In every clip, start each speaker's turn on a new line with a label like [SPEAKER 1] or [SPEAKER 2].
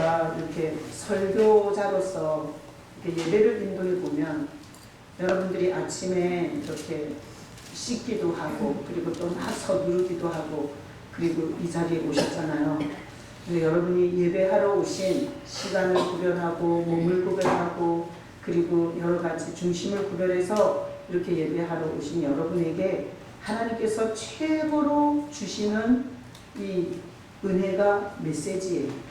[SPEAKER 1] 제가 이렇게 설교자로서 이렇게 예배를 인도해 보면 여러분들이 아침에 이렇게 씻기도 하고 그리고 또 막 서두르기도 하고 그리고 이 자리에 오셨잖아요. 근데 여러분이 예배하러 오신 시간을 구별하고 몸을 구별하고 그리고 여러 가지 중심을 구별해서 이렇게 예배하러 오신 여러분에게 하나님께서 최고로 주시는 이 은혜가 메시지예요.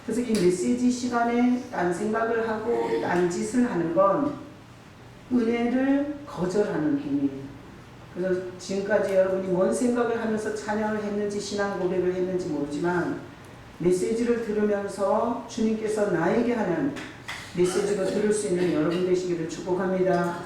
[SPEAKER 1] 그래서 이 메시지 시간에 딴 생각을 하고 딴 짓을 하는 건 은혜를 거절하는 행위예요. 그래서 지금까지 여러분이 뭔 생각을 하면서 찬양을 했는지 신앙 고백을 했는지 모르지만 메시지를 들으면서 주님께서 나에게 하는 메시지로 들을 수 있는 여러분 되시기를 축복합니다.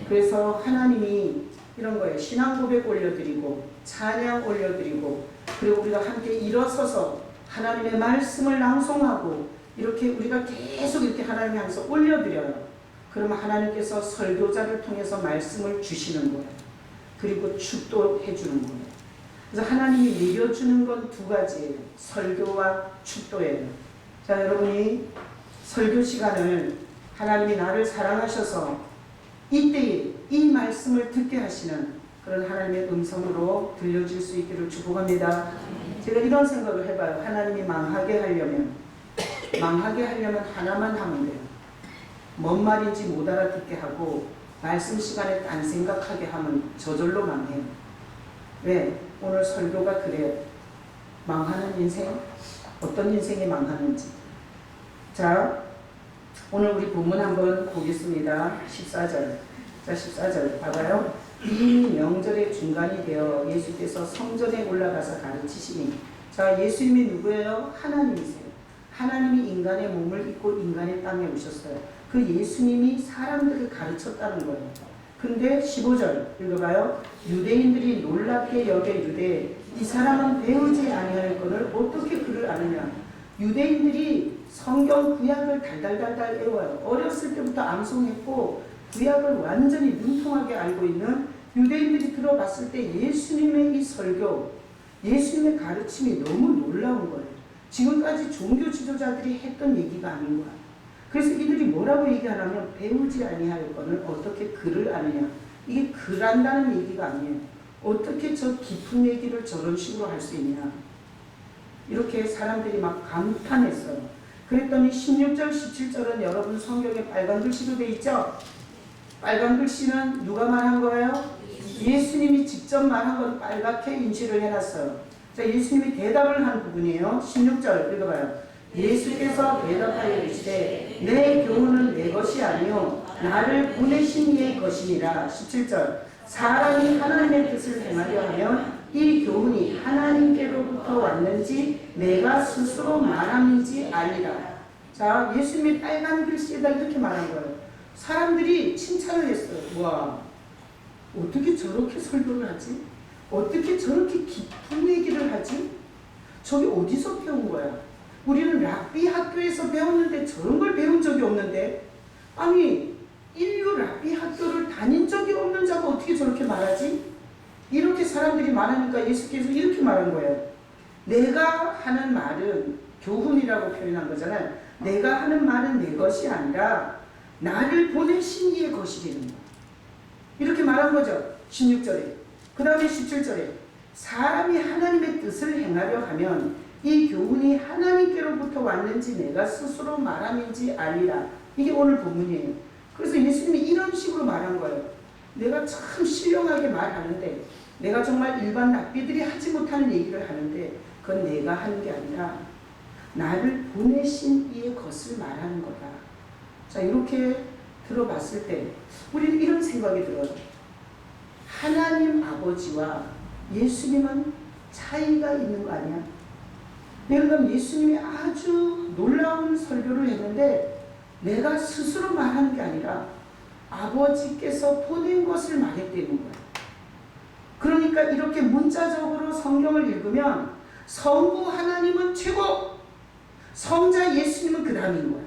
[SPEAKER 1] 그래서 하나님이 이런 거예요. 신앙 고백 올려드리고 찬양 올려드리고 그리고 우리가 함께 일어서서 하나님의 말씀을 낭송하고 이렇게 우리가 계속 이렇게 하나님 향해서 올려드려요. 그러면 하나님께서 설교자를 통해서 말씀을 주시는 거예요. 그리고 축도해 주는 거예요. 그래서 하나님이 내려주는 건 두 가지예요. 설교와 축도예요. 자, 여러분이 설교 시간을 하나님이 나를 사랑하셔서 이때에 이 말씀을 듣게 하시는 그런 하나님의 음성으로 들려줄 수 있기를 축복합니다. 제가 이런 생각을 해봐요. 하나님이 망하게 하려면 하나만 하면 돼요. 뭔 말인지 못 알아듣게 하고 말씀 시간에 딴 생각하게 하면 저절로 망해요. 왜? 오늘 설교가 그래요. 망하는 인생, 어떤 인생이 망하는지. 자, 오늘 우리 본문 한번 보겠습니다. 14절. 자, 14절 봐봐요. 이미 명절의 중간이 되어 예수께서 성전에 올라가서 가르치시니. 자, 예수님이 누구예요? 하나님이세요. 하나님이 인간의 몸을 입고 인간의 땅에 오셨어요. 그 예수님이 사람들을 가르쳤다는 거예요. 근데 15절 읽어봐요. 유대인들이 놀랍게 여겨 이르되 이 사람은 배우지 아니할 것을 어떻게 그를 아느냐. 유대인들이 성경 구약을 달달달달 외워요. 어렸을 때부터 암송했고 구약을 완전히 능통하게 알고 있는 유대인들이 들어봤을 때 예수님의 이 설교, 예수님의 가르침이 너무 놀라운 거예요. 지금까지 종교 지도자들이 했던 얘기가 아닌 거야. 그래서 이들이 뭐라고 얘기하냐면 배우지 아니할 것을 어떻게 글을 아느냐. 이게 글한다는 얘기가 아니에요. 어떻게 저 깊은 얘기를 저런 식으로 할 수 있냐. 이렇게 사람들이 막 감탄했어요. 그랬더니 16절 17절은 여러분 성경에 빨간 글씨로 돼 있죠. 빨간 글씨는 누가 말한 거예요? 예수님이 직접 말한 건 빨갛게 인쇄를 해놨어요. 자, 예수님이 대답을 한 부분이에요. 16절 읽어봐요. 예수께서 대답하여 이르시되 내 교훈은 내 것이 아니요 나를 보내신 이의 것이니라. 17절 사람이 하나님의 뜻을 행하려 하면 이 교훈이 하나님께로부터 왔는지 내가 스스로 말함인지 알리라. 자, 예수님이 빨간 글씨에다 이렇게 말한 거예요. 사람들이 칭찬을 했어요. 와, 어떻게 저렇게 설교를 하지? 어떻게 저렇게 깊은 얘기를 하지? 저게 어디서 배운 거야? 우리는 랍비 학교에서 배웠는데 저런 걸 배운 적이 없는데, 아니 인류 랍비 학교를 다닌 적이 없는 자가 어떻게 저렇게 말하지? 이렇게 사람들이 말하니까 예수께서 이렇게 말한 거예요. 내가 하는 말은 교훈이라고 표현한 거잖아요. 내가 하는 말은 내 것이 아니라 나를 보내신 이의 것이라는 거예요. 이렇게 말한 거죠. 16절에. 그 다음에 17절에 사람이 하나님의 뜻을 행하려 하면 이 교훈이 하나님께로부터 왔는지 내가 스스로 말함인지 알리라. 이게 오늘 본문이에요. 그래서 예수님이 이런 식으로 말한 거예요. 내가 참 신령하게 말하는데 내가 정말 일반 랍비들이 하지 못하는 얘기를 하는데 그건 내가 하는 게 아니라 나를 보내신 이의 것을 말하는 거다. 자, 이렇게 들어봤을 때 우리는 이런 생각이 들어요. 하나님 아버지와 예수님은 차이가 있는 거 아니야? 그럼 예수님이 아주 놀라운 설교를 했는데 내가 스스로 말하는 게 아니라 아버지께서 보낸 것을 말했다는 거야. 그러니까 이렇게 문자적으로 성경을 읽으면 성부 하나님은 최고, 성자 예수님은 그 다음인 거야.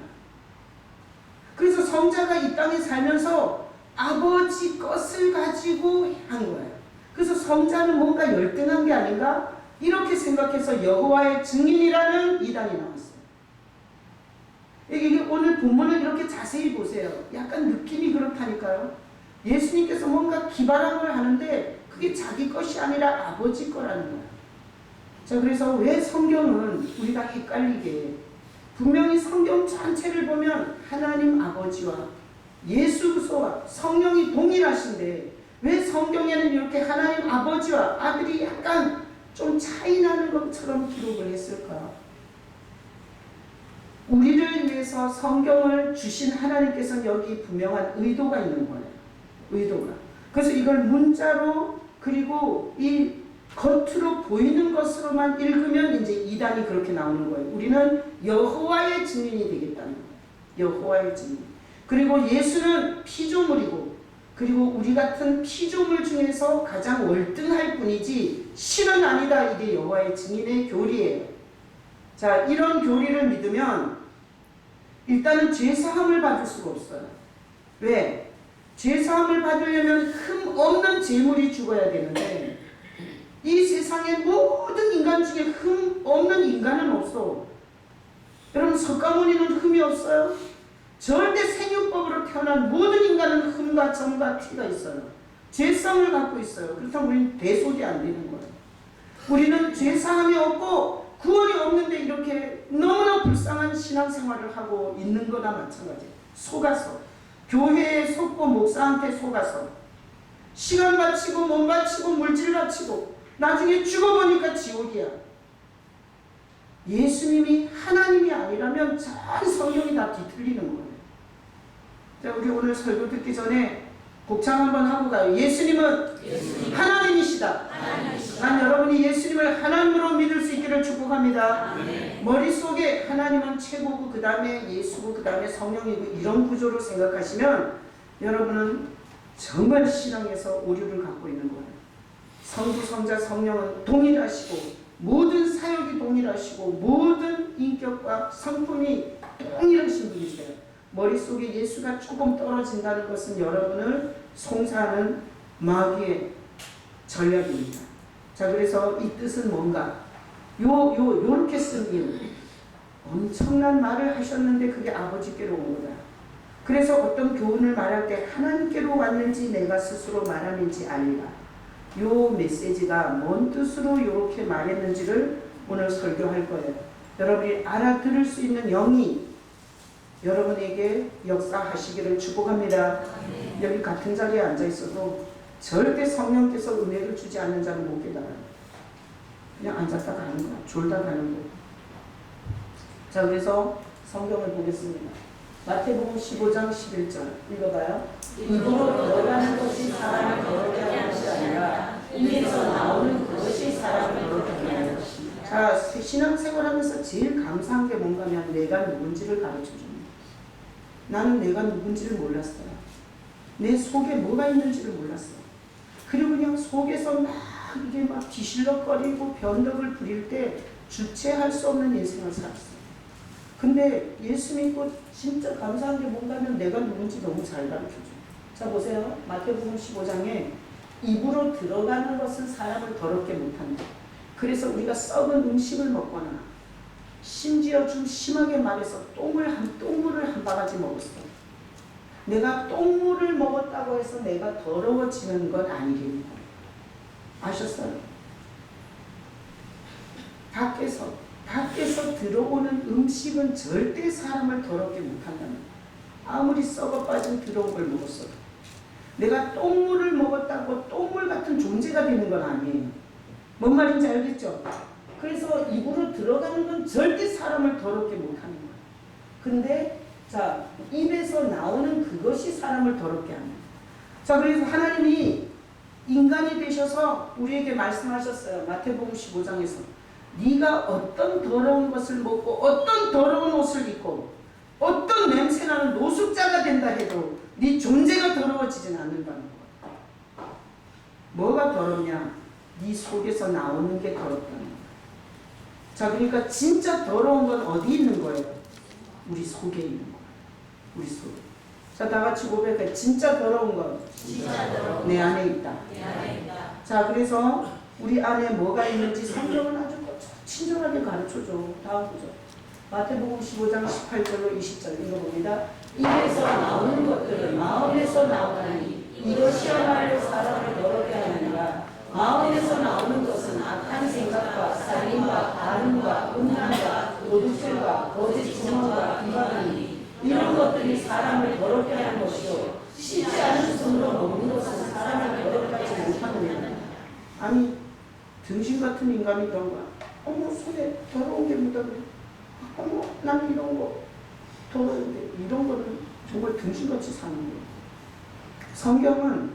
[SPEAKER 1] 그래서 성자가 이 땅에 살면서 아버지 것을 가지고 한 거예요. 그래서 성자는 뭔가 열등한 게 아닌가? 이렇게 생각해서 여호와의 증인이라는 이단이 나왔어요. 이게 오늘 본문을 이렇게 자세히 보세요. 약간 느낌이 그렇다니까요. 예수님께서 뭔가 기발함을 하는데 그게 자기 것이 아니라 아버지 거라는 거예요. 자, 그래서 왜 성경은 우리가 헷갈리게 분명히 성경 전체를 보면 하나님 아버지와 예수 그리스도와 성령이 동일하신데 왜 성경에는 이렇게 하나님 아버지와 아들이 약간 좀 차이 나는 것처럼 기록을 했을까? 우리를 위해서 성경을 주신 하나님께서는 여기 분명한 의도가 있는 거예요. 의도가. 그래서 이걸 문자로 그리고 이 겉으로 보이는 것으로만 읽으면 이제 이단이 그렇게 나오는 거예요. 우리는 여호와의 증인이 되겠다는 거예요. 여호와의 증인. 그리고 예수는 피조물이고 그리고 우리 같은 피조물 중에서 가장 월등할 뿐이지 실은 아니다. 이게 여호와의 증인의 교리예요. 자, 이런 교리를 믿으면 일단은 죄사함을 받을 수가 없어요. 왜? 죄사함을 받으려면 흠 없는 제물이 죽어야 되는데 이 세상의 모든 인간 중에 흠 없는 인간은 없어. 여러분 석가모니는 흠이 없어요? 절대 생육법으로 태어난 모든 인간은 흠과 점과 티가 있어요. 죄성을 갖고 있어요. 그렇다면 우리는 대속이 안 되는 거예요. 우리는 죄사함이 없고 구원이 없는데 이렇게 너무나 불쌍한 신앙생활을 하고 있는 거나 마찬가지예요. 속아서 교회에 속고 목사한테 속아서 시간 바치고 몸 바치고 물질 바치고 나중에 죽어보니까 지옥이야. 예수님이 하나님이 아니라면 전 성경이 다 뒤틀리는 거예요. 자, 우리 오늘 설교 듣기 전에 곡창 한번 하고 가요. 예수님은 하나님이시다. 난 여러분이 예수님을 하나님으로 믿을 수 있기를 축복합니다. 머릿속에 하나님은 최고고 그 다음에 예수고 그 다음에 성령이고 이런 구조로 생각하시면 여러분은 정말 신앙에서 오류를 갖고 있는 거예요. 성부, 성자, 성령은 동일하시고 모든 사역이 동일하시고 모든 인격과 성품이 동일하신 분이세요. 머릿속에 예수가 조금 떨어진다는 것은 여러분을 송사하는 마귀의 전략입니다. 자, 그래서 이 뜻은 뭔가? 요렇게 쓴 이유. 엄청난 말을 하셨는데 그게 아버지께로 온 거다. 그래서 어떤 교훈을 말할 때 하나님께로 왔는지 내가 스스로 말하는지 알리라. 요 메시지가 뭔 뜻으로 이렇게 말했는지를 오늘 설교할 거예요. 여러분이 알아들을 수 있는 영이 여러분에게 역사하시기를 축복합니다. 여기 같은 자리에 앉아 있어도 절대 성령께서 은혜를 주지 않는 자는 못 깨달아요. 그냥 앉았다 가는 거야. 졸다 가는 거. 자, 그래서 성경을 보겠습니다. 마태복음 15장 11절 읽어봐요. 입으로 들어가는 것이 사람을 더럽게 하는 것이 아니라 입에서 나오는 그것이 사람을 더럽게 하는 것입니다. 자, 신앙생활하면서 제일 감사한 게 뭔가면 내가 누군지를 가르쳐줍니다. 나는 내가 누군지를 몰랐어요. 내 속에 뭐가 있는지를 몰랐어요. 그리고 그냥 속에서 막 이게 막 뒤실럭거리고 변덕을 부릴 때 주체할 수 없는 인생을 살았어요. 근데 예수 믿고 진짜 감사한 게 뭔가면 내가 누군지 너무 잘 가르쳐줘요. 자, 보세요. 마태복음 15장에 입으로 들어가는 것은 사람을 더럽게 못한다. 그래서 우리가 썩은 음식을 먹거나 심지어 좀 심하게 말해서 똥물을 한 바가지 먹었어. 내가 똥물을 먹었다고 해서 내가 더러워지는 건 아니겠는 거예요. 아셨어요? 밖에서 들어오는 음식은 절대 사람을 더럽게 못한다는 거예요. 아무리 썩어 빠진 더러운 걸 먹었어도. 내가 똥물을 먹었다고 똥물 같은 존재가 되는 건 아니에요. 뭔 말인지 알겠죠? 그래서 입으로 들어가는 건 절대 사람을 더럽게 못하는 거예요. 근데 자, 입에서 나오는 그것이 사람을 더럽게 합니다. 자, 그래서 하나님이 인간이 되셔서 우리에게 말씀하셨어요. 마태복음 15장에서 네가 어떤 더러운 것을 먹고 어떤 더러운 옷을 입고 어떤 냄새나는 노숙자가 된다 해도 네 존재가 더러워지진 않는다는 거예요. 뭐가 더럽냐? 네 속에서 나오는 게 더럽다는 거예요. 자, 그러니까 진짜 더러운 건 어디 있는 거예요? 우리 속에 있는 거예요. 우리 속에. 자, 다 같이 고백해. 진짜 더러운 건 내 안에 있다. 자, 그래서 우리 안에 뭐가 있는지 성경은 아주 친절하게 가르쳐줘. 다음 보죠. 마태복음 15장 18절로 20절 읽어봅니다. 입에서 나오는 것들은 마음에서 나오나니 이것이야말로 사람을 더럽게 하느니라. 마음에서 나오는 것은 악한 생각과 살인과 간음과 음란과 도둑질과 거짓 증언과 비방하니 이런 것들이 사람을 더럽게 하는 것이요 씻지 않은 손으로 먹는 것은 사람을 더럽게 하지 못하느니라. 아니 등신 같은 인간이 이런 거야. 어머 손에 더러운 게 묻어버려. 어머 나는 이런 거 더러운데 이런 거는 정말 등신같이 사는 거예요. 성경은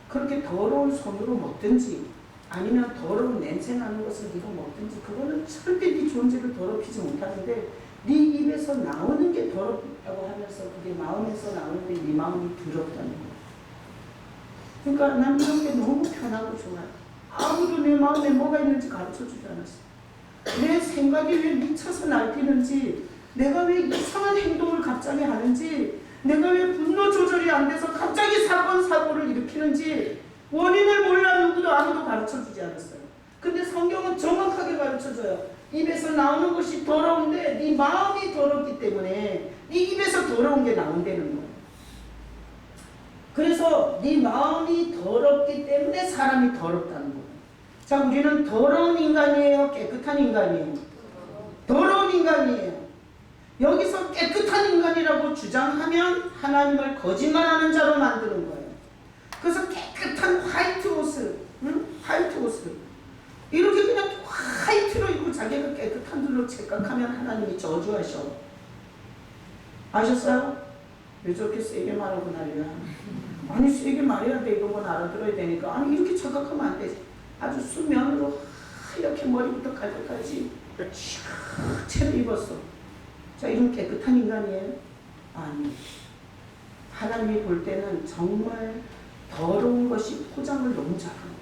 [SPEAKER 1] 그렇게 더러운 손으로 먹든지 아니면 더러운 냄새 나는 것을 네가 먹든지 그거는 절대 네 존재를 더럽히지 못하는데 네 입에서 나오는 게 더럽다고 하면서 그게 마음에서 나오는데 네 마음이 더럽다는 거예요. 그러니까 난 이런 게 너무 편하고 좋아요. 아무도 내 마음에 뭐가 있는지 가르쳐주지 않았어. 내 생각이 왜 미쳐서 날뛰는지, 내가 왜 이상한 행동을 갑자기 하는지, 내가 왜 분노 조절이 안 돼서 갑자기 사고를 일으키는지 원인을 몰라 누구도 아무도 가르쳐주지 않았어요. 근데 성경은 정확하게 가르쳐줘요. 입에서 나오는 것이 더러운데 네 마음이 더럽기 때문에 네 입에서 더러운 게 나온다는 거예요. 그래서 네 마음이 더럽기 때문에 사람이 더럽다는 거예요. 자, 우리는 더러운 인간이에요? 깨끗한 인간이에요? 더러운 인간이에요. 여기서 깨끗한 인간이라고 주장하면 하나님을 거짓말하는 자로 만드는 거예요. 그래서 깨끗한 화이트 옷을, 화이트 옷을 이렇게 그냥 화이트로 입고 자기가 깨끗한 줄로 착각하면 하나님이 저주하셔. 아셨어요? 왜 저렇게 세게 말하고 난리야? 아니 세게 말해야 돼. 이런 건 알아들어야 되니까. 아니 이렇게 착각하면 안 되지. 아주 수면으로 하얗게 머리부터 발끝까지 채로 입었어. 자, 이런 깨끗한 인간이에요? 아니. 하나님이 볼 때는 정말 더러운 것이 포장을 너무 잘한 거야.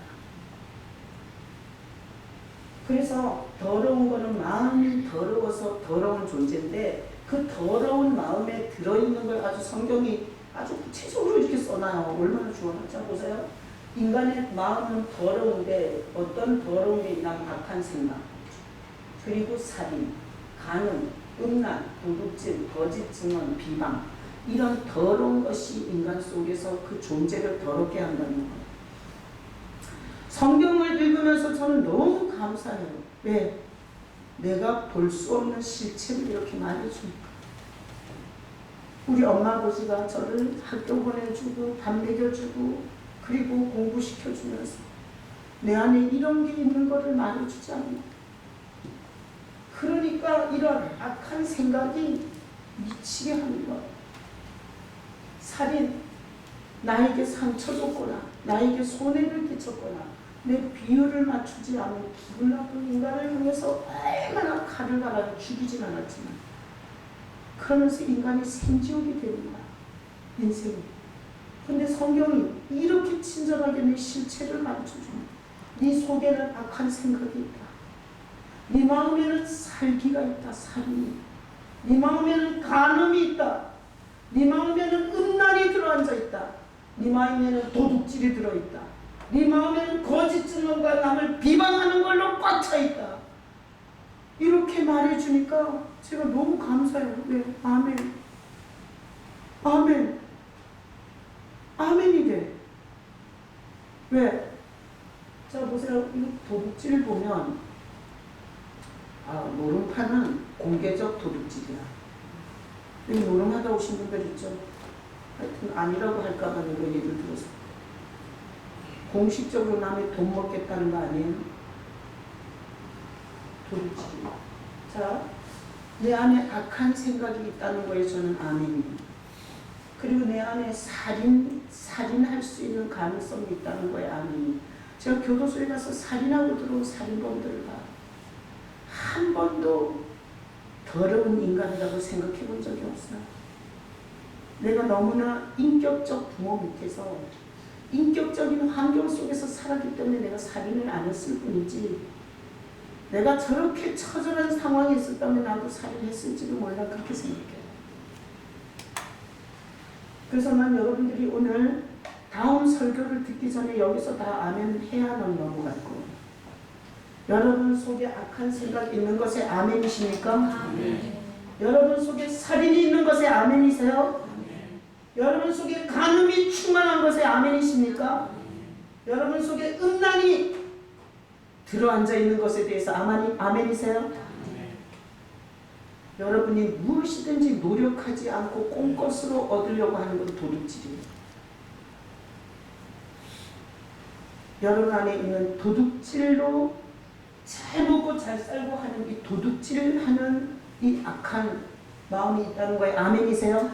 [SPEAKER 1] 그래서 더러운 거는 마음이 더러워서 더러운 존재인데 그 더러운 마음에 들어있는 걸 아주 성경이 아주 구체적으로 이렇게 써놔요. 얼마나 좋아요. 자, 보세요. 인간의 마음은 더러운데 어떤 더러운 게 있냐면 악한 생각, 그리고 살인, 간음, 음란, 도둑질, 거짓 증언, 비방 이런 더러운 것이 인간 속에서 그 존재를 더럽게 한다는 거예요. 성경을 읽으면서 저는 너무 감사해요. 왜? 내가 볼 수 없는 실체를 이렇게 말해주니까. 우리 엄마 아버지가 저를 학교 보내주고 밥 먹여주고 그리고 공부시켜주면서 내 안에 이런 게 있는 것을 말해주지 않는 거예요. 그러니까 이런 악한 생각이 미치게 하는 거예요. 살인, 나에게 상처 줬거나 나에게 손해를 끼쳤거나 내 비율을 맞추지 않은 기분 나쁜 인간을 향해서 얼마나 칼을 갈아 죽이진 않았지만 그러면서 인간이 생지옥이 되는 거야. 인생이. 근데 성경이 이렇게 친절하게 내 실체를 가르쳐줍니다. 네 속에는 악한 생각이 있다. 네 마음에는 살기가 있다. 살인이. 네 마음에는 간음이 있다. 네 마음에는 음란이 들어앉아 있다. 네 마음에는 도둑질이 들어있다. 네 마음에는 거짓 증언과 남을 비방하는 걸로 꽉 차 있다. 이렇게 말해주니까 제가 너무 감사해요. 네, 아멘. 아멘. 아멘이 돼. 왜? 자, 보세요. 이 도둑질 보면, 노름판은 공개적 도둑질이야. 여기 노름하다 오신 분들 있죠? 하여튼 아니라고 할까봐 내가 얘기를 들었어. 공식적으로 남의 돈 먹겠다는 거 아니에요? 도둑질이야. 자, 내 안에 악한 생각이 있다는 거에 저는 아멘입니다. 그리고 내 안에 살인할 수 있는 가능성이 있다는 거에 아멘이. 제가 교도소에 가서 살인하고 들어온 살인범들을 봐. 한 번도 더러운 인간이라고 생각해 본 적이 없어요. 내가 너무나 인격적 부모 밑에서 인격적인 환경 속에서 살았기 때문에 내가 살인을 안 했을 뿐이지 내가 저렇게 처절한 상황이 있었다면 나도 살인했을지도 몰라 그렇게 생각해요. 그래서 난 여러분들이 오늘 다음 설교를 듣기 전에 여기서 다 아멘 해야만 넘어갈 거예요. 여러분 속에 악한 생각 있는 것에 아멘이십니까? 아멘. 여러분 속에 살인이 있는 것에 아멘이세요? 여러분 속에 간음이 충만한 것에 아멘이십니까? 여러분 속에 음란이 들어앉아 있는 것에 대해서 아멘이세요? 여러분이 무엇이든지 노력하지 않고 꼼것으로 얻으려고 하는 건 도둑질이에요. 여러분 안에 있는 도둑질로 잘 먹고 잘 살고 하는 이 도둑질하는 이 악한 마음이 있다는 거에 아멘이세요?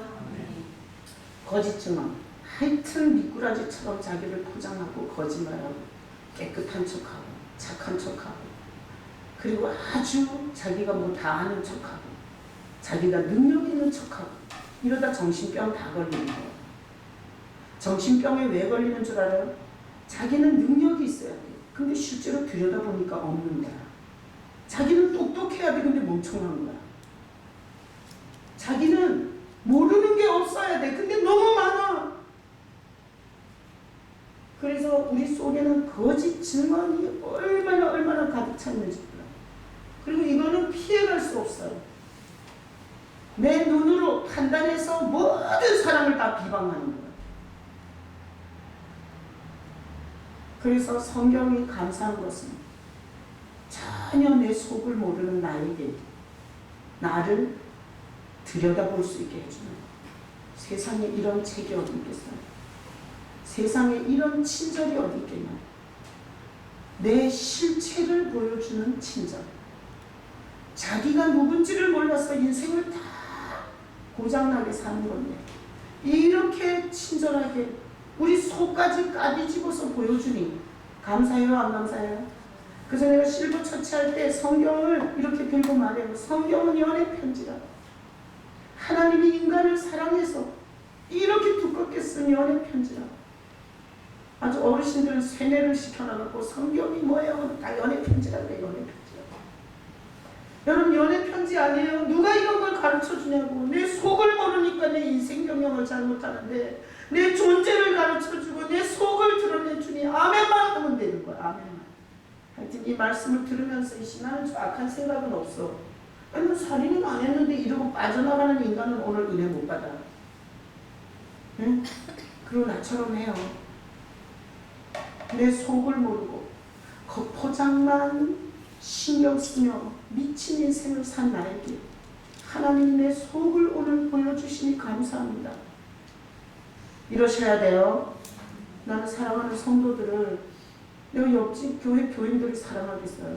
[SPEAKER 1] 거짓 증언. 하여튼 미꾸라지처럼 자기를 포장하고 거짓말하고 깨끗한 척하고 착한 척하고 그리고 아주 자기가 뭐 다 아는 척하고 자기가 능력 있는 척하고 이러다 정신병 다 걸리는 거예요. 정신병에 왜 걸리는 줄 알아요? 자기는 능력이 있어야 돼. 근데 실제로 들여다보니까 없는 거야. 자기는 똑똑해야 돼. 근데 멍청한 거야. 자기는 모르는 게 없어야 돼. 근데 너무 많아. 그래서 우리 속에는 거짓 증언이 얼마나 가득 차 있는지 몰라. 그리고 이거는 피해갈 수 없어요. 내 눈으로 판단해서 모든 사람을 다 비방하는 거야. 그래서 성경이 감사한 것은 전혀 내 속을 모르는 나에게 나를 들여다볼 수 있게 해주는 거야. 세상에 이런 책이 어디 있겠어요? 세상에 이런 친절이 어디 있겠냐? 내 실체를 보여주는 친절. 자기가 누군지를 몰라서 인생을 다 고장나게 사는 건데 이렇게 친절하게 우리 속까지 까뒤집어서 보여주니 감사해요, 안 감사해요? 그래서 내가 실버 처치할 때 성경을 이렇게 들고 말해요. 성경은 연애 편지라. 하나님이 인간을 사랑해서 이렇게 두껍게 쓴 연애 편지라. 아주 어르신들은 세뇌를 시켜놔갖고 성경이 뭐예요? 다 연애 편지라 그래, 연애 편지라. 여러분, 연애 편지 아니에요. 누가 이런 걸 가르쳐 주냐고. 내 속을 모르니까 내 인생 경영을 잘못하는데 내 존재를 가르쳐 주고 내 속을 드러내 주니 아멘만 하면 되는 거야. 아멘만. 하여튼 이 말씀을 들으면서 나는 저 악한 생각은 없어. 아니, 살인은 안 했는데 이러고 빠져나가는 인간은 오늘 은혜 못 받아. 응? 그리고 나처럼 해요. 내 속을 모르고 겉포장만 신경 쓰며 미친 인생을 산 나에게 하나님 내 속을 오늘 보여주시니 감사합니다. 이러셔야 돼요. 나는 사랑하는 성도들을 내가 옆집 교회 교인들을 사랑하겠어요.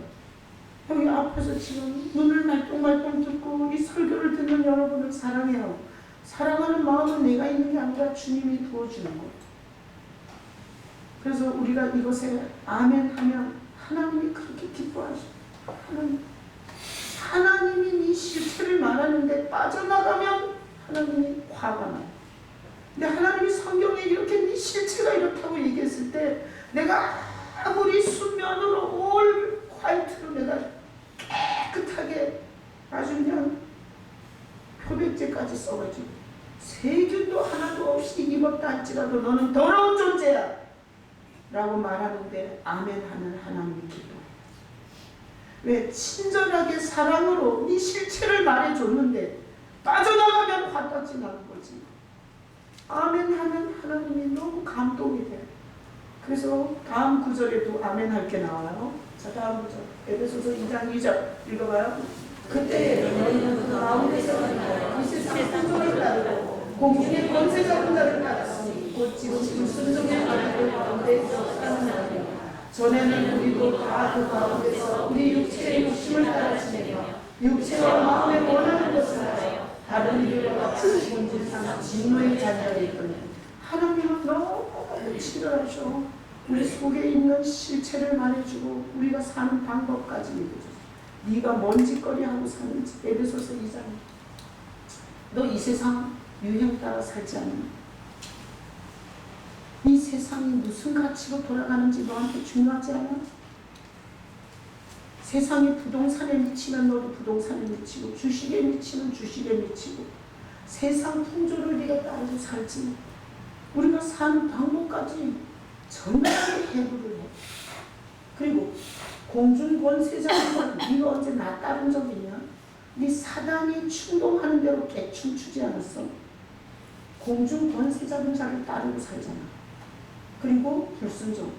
[SPEAKER 1] 여기 앞에서 지금 눈을 말똥말똥 듣고 이 설교를 듣는 여러분을 사랑해요. 사랑하는 마음은 내가 있는 게 아니라 주님이 부어주는 것. 그래서 우리가 이것에 아멘 하면 하나님이 그렇게 기뻐하셔. 하나님이 네 실체를 말하는데 빠져나가면 하나님이 화가 나요. 근데 하나님이 성경에 이렇게 네 실체가 이렇다고 얘기했을 때 내가 아무리 순면으로 올 화이트로 내가 깨끗하게 아주 그냥 표백제까지 써가지고 세균도 하나도 없이 입었다 할지라도 너는 더러운 존재야 라고 말하는데 아멘하는 하나님이 기뻐요. 왜? 친절하게 사랑으로 네 실체를 말해줬는데 빠져나가면 화딱지 나는 거지. 아멘하는 하나님이 너무 감동이 돼. 그래서 다음 구절에도 아멘할 게 나와요. 자, 다음 구절 에베소서 2장 2절 읽어봐요. 그때 너희는 그 가운데서 이 세상 풍조를 따르고 공중의 권세 잡은 자를 따랐으니 곧 지금 불순종의 아들들 가운데서 사는 자들이요. 전에는 우리도 다 그 가운데서 우리 육체의 욕심을 따라 지내며 육체와 마음에 원하는 것을 하여 다른 이들과 같이 본질상 진노의 자녀이거든. 하나님은 너무 친절하셔. 우리 속에 있는 실체를 말해주고 우리가 사는 방법까지 얘기해줘. 네가 뭔 짓거리 하고 사는지. 에베소서 2장. 너 이 세상 유행 따라 살지 않나? 이 세상이 무슨 가치로 돌아가는지 너한테 중요하지 않아? 세상이 부동산에 미치면 너도 부동산에 미치고 주식에 미치면 주식에 미치고 세상 풍조를 네가 따르고 살지. 우리가 사는 방법까지 정확하게 해부를 해. 그리고 공중권세자는 네가 언제 나 따른 적 있냐? 네 사단이 충동하는 대로 개춤추지 않았어. 공중 권세 잡은 자를 따르고 살잖아. 그리고 불순종.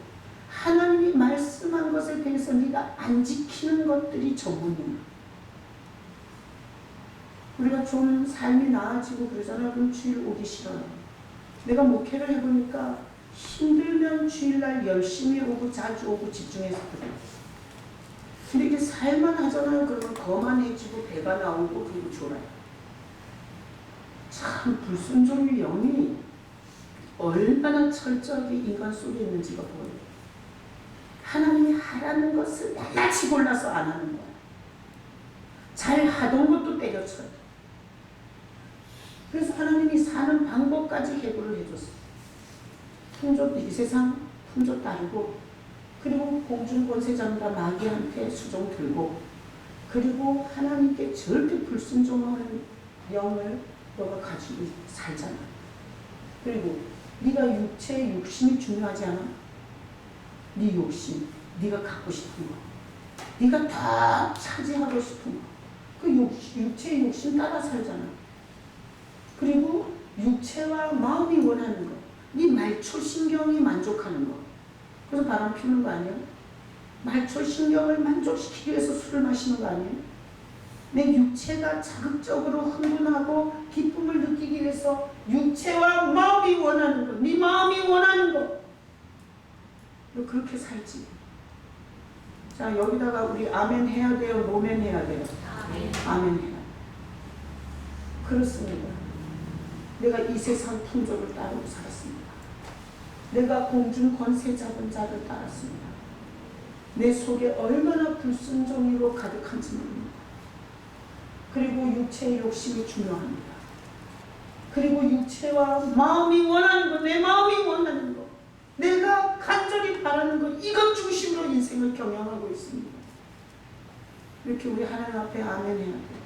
[SPEAKER 1] 하나님이 말씀한 것에 대해서 네가 안 지키는 것들이 전부이야. 우리가 좀 삶이 나아지고 그러잖아. 그럼 주일 오기 싫어요. 내가 목회를 해보니까 힘들면 주일날 열심히 오고 자주 오고 집중해서 그래. 근데 이게 살만 하잖아요. 그러면 거만해지고 배가 나오고 그리고 졸아요. 참 불순종의 영이 얼마나 철저하게 인간 속에 있는지가 보여요. 하나님이 하라는 것을 낱낱이 골라서 안 하는 거야. 잘 하던 것도 때려쳐요. 그래서 하나님이 사는 방법까지 해부를 해줬어. 풍조, 이 세상 풍조 따르고, 그리고 공중 권세 잡는다 마귀한테 수종 들고, 그리고 하나님께 절대 불순종하는 영을 너가 가지고 살잖아. 그리고 네가 육체의 욕심이 중요하지 않아? 네 욕심, 네가 갖고 싶은 거, 네가 다 차지하고 싶은 거, 그 육체의 욕심 따라 살잖아. 그리고 육체와 마음이 원하는 거, 네 말초신경이 만족하는 거. 그래서 바람 피우는 거 아니야? 말초신경을 만족시키기 위해서 술을 마시는 거 아니에요? 내 육체가 자극적으로 흥분하고 기쁨을 느끼기 위해서 육체와 마음이 원하는 거, 네 마음이 원하는 거, 너 그렇게 살지. 자, 여기다가 우리 아멘 해야 돼요? 노멘 해야 돼요? 아멘 해야 돼요. 그렇습니다. 내가 이 세상 풍조를 따르고 살았습니다. 내가 공중 권세 잡은 자를 따랐습니다. 내 속에 얼마나 불순종으로 가득한지 모릅니다. 그리고 육체의 욕심이 중요합니다. 그리고 육체와 마음이 원하는 거, 내 마음이 원하는 거, 내가 간절히 바라는 거, 이것 중심으로 인생을 경영하고 있습니다. 이렇게 우리 하나님 앞에 아멘 해야 돼요.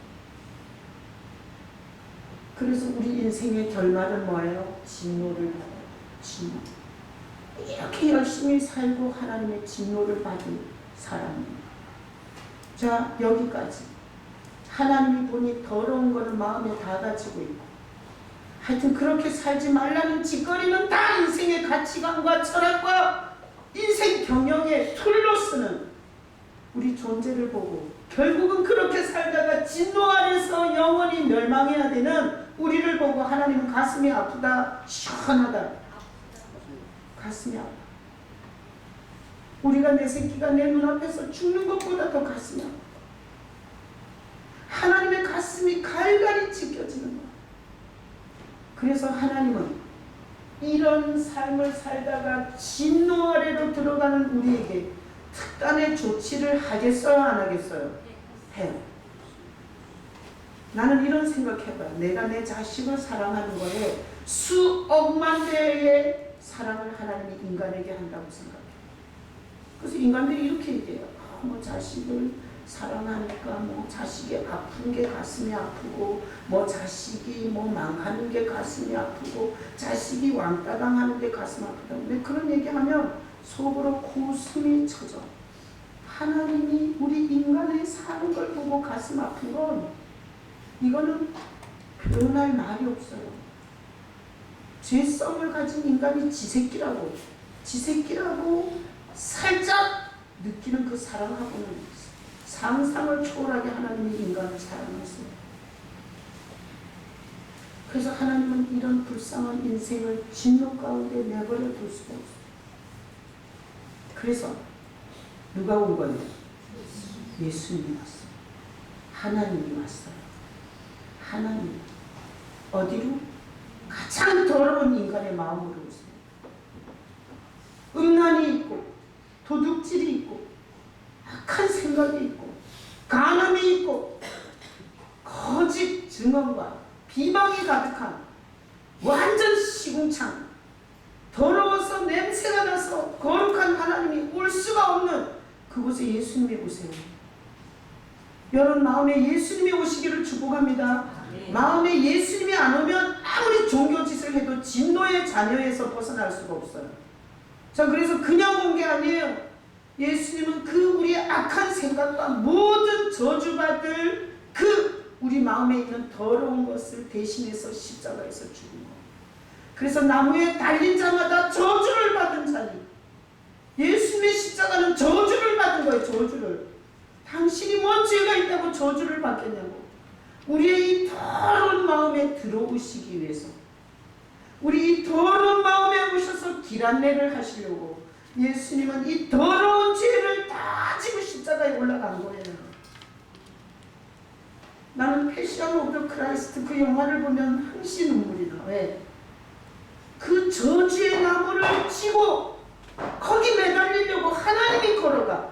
[SPEAKER 1] 그래서 우리 인생의 결말은 뭐예요? 진노를 받아요. 진노. 이렇게 열심히 살고 하나님의 진노를 받은 사람입니다. 자, 여기까지. 하나님이 보니 더러운 거는 마음에 다 가지고 있고, 하여튼 그렇게 살지 말라는 짓거리는 다 인생의 가치관과 철학과 인생 경영의 툴로 쓰는 우리 존재를 보고, 결국은 그렇게 살다가 진노 아래서 영원히 멸망해야 되는 우리를 보고 하나님은 가슴이 아프다, 시원하다. 가슴이 아파. 우리가 내 새끼가 내 눈앞에서 죽는 것보다 더 가슴이 아파. 하나님의 가슴이 갈갈이 찢겨지는 거야. 그래서 하나님은 이런 삶을 살다가 진노 아래로 들어가는 우리에게 특단의 조치를 하겠어요, 안 하겠어요? 해요. 나는 이런 생각해봐요. 내가 내 자식을 사랑하는 거에 수억만 대의 사랑을 하나님이 인간에게 한다고 생각해요. 그래서 인간들이 이렇게 얘기해요. 뭐 자식을 사랑하니까 뭐 자식이 아픈 게 가슴이 아프고, 뭐 자식이 뭐 망하는 게 가슴이 아프고, 자식이 왕따 당하는 게 가슴 아프다. 근데 그런 얘기하면 속으로 고숨이 쳐져. 하나님이 우리 인간의 사는 걸 보고 가슴 아픈 건, 이거는 표현할 말이 없어요. 죄성을 가진 인간이 지새끼라고 살짝 느끼는 그 사랑하고는 상상을 초월하게 하나님이 인간을 사랑했어요. 그래서 하나님은 이런 불쌍한 인생을 진노 가운데 내버려 둘 수가 없어요. 그래서 누가 온 거예요? 예수님이 왔어요. 하나님이 왔어요. 하나님. 어디로? 가장 더러운 인간의 마음으로 오세요. 음란이 있고, 도둑질이 있고, 악한 생각이 있고, 간음이 있고, 거짓 증언과 비방이 가득한 완전 시궁창, 더러워서 냄새가 나서 거룩한 하나님이 올 수가 없는 그곳에 예수님이 오세요. 여러분 마음에 예수님이 오시기를 축복합니다. 마음에 예수님이 안 오면 아무리 종교짓을 해도 진노의 자녀에서 벗어날 수가 없어요. 자, 그래서 그냥 온 게 아니에요. 예수님은 그 우리의 악한 생각과 모든 저주받을 그 우리 마음에 있는 더러운 것을 대신해서 십자가에서 죽은 거. 그래서 나무에 달린 자마다 저주를 받은 자니, 예수님의 십자가는 저주를 받은 거예요. 저주를. 당신이 뭔 죄가 있다고 저주를 받겠냐고. 우리의 이 더러운 마음에 들어오시기 위해서, 우리 이 더러운 마음에 오셔서 길 안내를 하시려고 예수님은 이 더러운 죄를 다 지고 십자가에 올라간 거예요. 나는 패션 오브 크라이스트 그 영화를 보면 항시 눈물이 나. 왜? 그 저주의 나무를 지고 거기 매달리려고 하나님이 걸어가.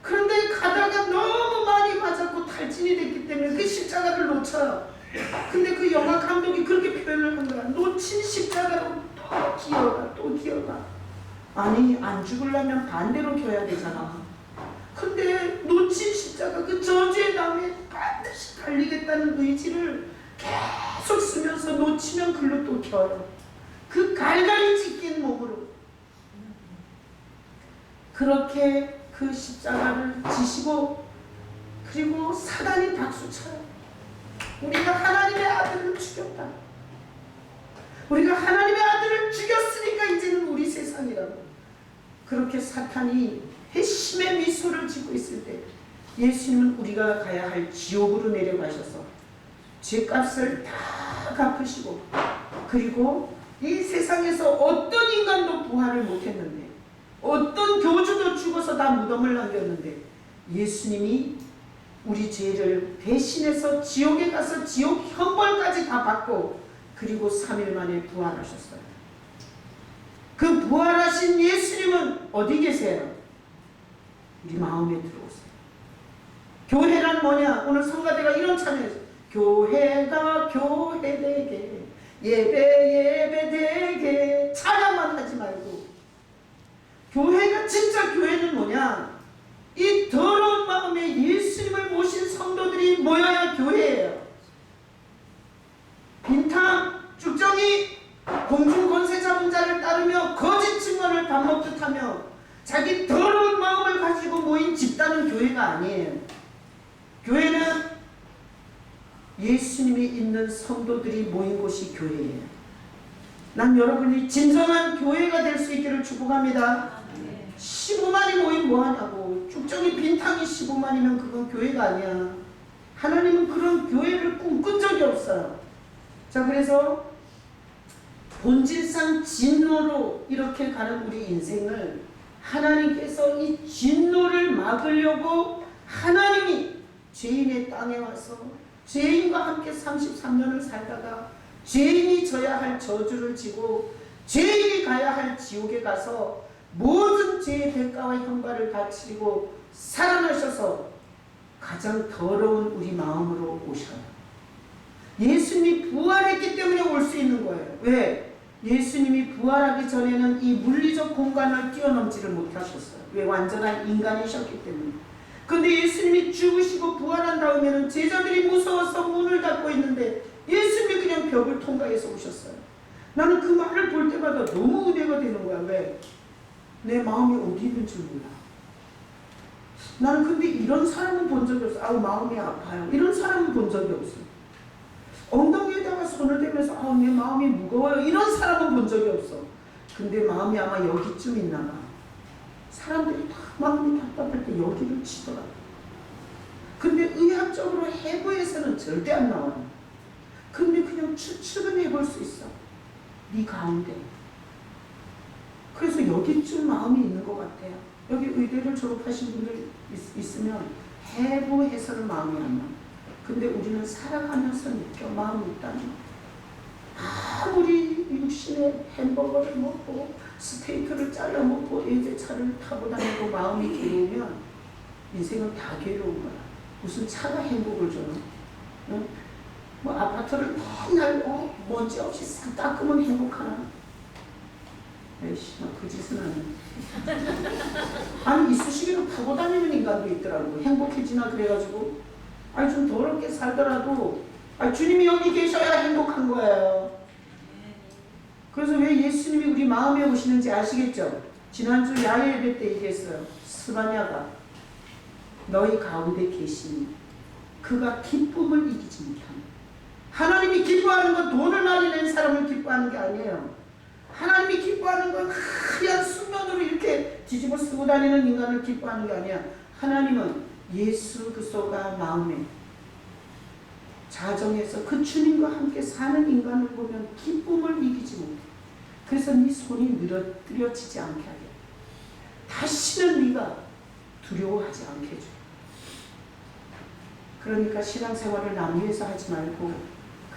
[SPEAKER 1] 그런데 가다가 너무 많이 맞았고 탈진이 됐기 때문에 그 십자가를 놓쳐요. 근데 그 영화 감독이 그렇게 표현을 한 거야. 놓친 십자가로 또 기어가, 또 기어가. 아니, 안 죽으려면 반대로 겨야 되잖아. 근데 놓친 십자가, 그 저주의 나무에 반드시 달리겠다는 의지를 계속 쓰면서 놓치면 글로 또 겨요. 그 갈갈이 찢긴 몸으로 그렇게 그 십자가를 지시고, 그리고 사단이 박수쳐요. 우리가 하나님의 아들을 죽였다. 우리가 하나님의 아들을 죽였으니까 이제는 우리 세상이라고. 그렇게 사탄이 회심의 미소를 짓고 있을 때 예수님은 우리가 가야 할 지옥으로 내려가셔서 죄값을 다 갚으시고, 그리고 이 세상에서 어떤 인간도 부활을 못했는데, 어떤 교주도 죽어서 다 무덤을 남겼는데, 예수님이 우리 죄를 대신해서 지옥에 가서 지옥 형벌까지 다 받고, 그리고 3일 만에 부활하셨어요. 그 부활하신 예수님은 어디 계세요? 우리 마음에 들어오세요. 교회란 뭐냐? 오늘 성가대가 이런 찬양했어요. 교회가 교회되게, 예배되게. 찬양만 하지 말고, 교회가 진짜 교회는 뭐냐? 이 더러운 마음에 예수님을 모신 성도들이 모여야 교회예요. 빈탕, 쭉정이, 공중 권세 잡은 자를 따르며 거짓 증언을 밥 먹듯 하며 자기 더러운 마음을 가지고 모인 집단은 교회가 아니에요. 교회는 예수님이 있는 성도들이 모인 곳이 교회예요. 난 여러분이 진정한 교회가 될 수 있기를 축복합니다. 15만이 모이면 뭐하냐고. 쭉정이 빈탕이 15만이면 그건 교회가 아니야. 하나님은 그런 교회를 꿈꾼 적이 없어요. 자, 그래서 본질상 진노로 이렇게 가는 우리 인생을 하나님께서 이 진노를 막으려고 하나님이 죄인의 땅에 와서 죄인과 함께 33년을 살다가 죄인이 져야 할 저주를 지고 죄인이 가야 할 지옥에 가서 모든 죄의 대가와 형벌을 다 치르고 살아나셔서 가장 더러운 우리 마음으로 오셔요. 예수님이 부활했기 때문에 올 수 있는 거예요. 왜? 예수님이 부활하기 전에는 이 물리적 공간을 뛰어넘지를 못하셨어요. 왜? 완전한 인간이셨기 때문에. 근데 예수님이 죽으시고 부활한 다음에는 제자들이 무서워서 문을 닫고 있는데 예수님이 그냥 벽을 통과해서 오셨어요. 나는 그 말을 볼 때마다 너무 은혜가 되는 거야. 왜? 내 마음이 어디 있는 줄 몰라. 나는 근데 이런 사람은 본 적이 없어. 아우, 마음이 아파요. 이런 사람은 본 적이 없어. 엉덩이에다가 손을 대면서 아우, 내 마음이 무거워요. 이런 사람은 본 적이 없어. 근데 마음이 아마 여기쯤 있나 봐. 사람들이 다 마음이 답답할 때 여기를 치더라. 근데 의학적으로 해부에서는 절대 안 나와요. 근데 그냥 추측은 해볼 수 있어. 네 가운데. 그래서 여기쯤 마음이 있는 것 같아요. 여기 의대를 졸업하신 분들 있으면 해부해서는 마음이 안 나. 근데 우리는 살아가면서 느껴 마음이 있다는 거. 아무리 육신의 햄버거를 먹고 스테이크를 잘라 먹고 예제차를 타고 다니고 마음이 괴로우면 인생은 다 괴로운 거야. 무슨 차가 행복을 줘요? 응? 뭐 아파트를 맨날 먼지 없이 싹 닦으면 행복하나? 에이씨, 나 그 짓은 안 해. 아니, 이쑤시개로 타고 다니는 인간도 있더라고. 행복해지나 그래가지고. 아니, 좀 더럽게 살더라도 주님이 여기 계셔야 행복한 거예요. 그래서 왜 예수님이 우리 마음에 오시는지 아시겠죠? 지난주 야외 예배 때 얘기했어요. 스바냐가 너희 가운데 계시니 그가 기쁨을 이기지 못합니다. 하나님이 기뻐하는 건 돈을 많이 낸 사람을 기뻐하는 게 아니에요. 하나님이 기뻐하는 건 하얀 수면으로 이렇게 뒤집어 쓰고 다니는 인간을 기뻐하는 게 아니야. 하나님은 예수 그리스도가 마음에 자정에서 그 주님과 함께 사는 인간을 보면 기쁨을 이기지 못해. 그래서 네 손이 느려지지 않게 하게. 다시는 네가 두려워하지 않게 해줘. 그러니까 신앙생활을 남 위해서 하지 말고,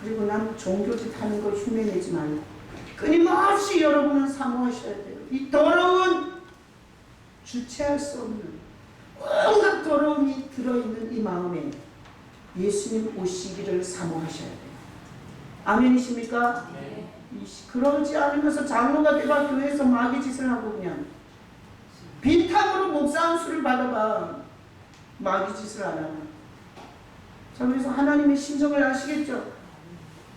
[SPEAKER 1] 그리고 남 종교짓 하는 거 흉내내지 말고 끊임없이 여러분은 사모하셔야 돼요. 이 더러운, 주체할 수 없는 온갖 더러움이 들어있는 이 마음에 예수님 오시기를 사모하셔야 돼요. 아멘이십니까? 네. 그러지 않으면서 장로가 되가 교회에서 마귀짓을 하고 그냥 빈탕으로 목사 한 수를 받아봐. 마귀짓을 안 하나. 자, 그래서 하나님의 심정을 아시겠죠?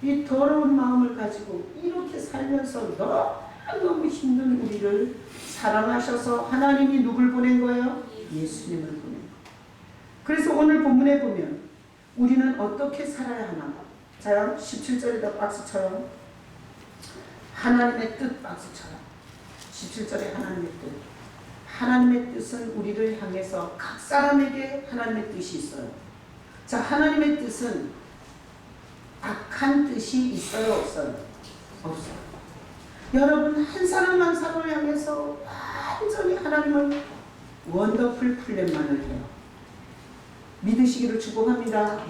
[SPEAKER 1] 이 더러운 마음을 가지고 이렇게 살면서 너무 힘든 우리를 사랑하셔서 하나님이 누굴 보낸 거예요? 예수님을 보낸 거예요. 그래서 오늘 본문에 보면 우리는 어떻게 살아야 하나? 자, 17절에다 박수처럼 하나님의 뜻 박수처럼 17절에 하나님의 뜻. 하나님의 뜻은 우리를 향해서 각 사람에게 하나님의 뜻이 있어요. 자, 하나님의 뜻은 악한 뜻이 있어요, 없어요? 없어요. 여러분 한 사람 한 사람을 향해서 완전히 하나님을 원더풀 플랜만을 해요. 믿으시기를 축복합니다.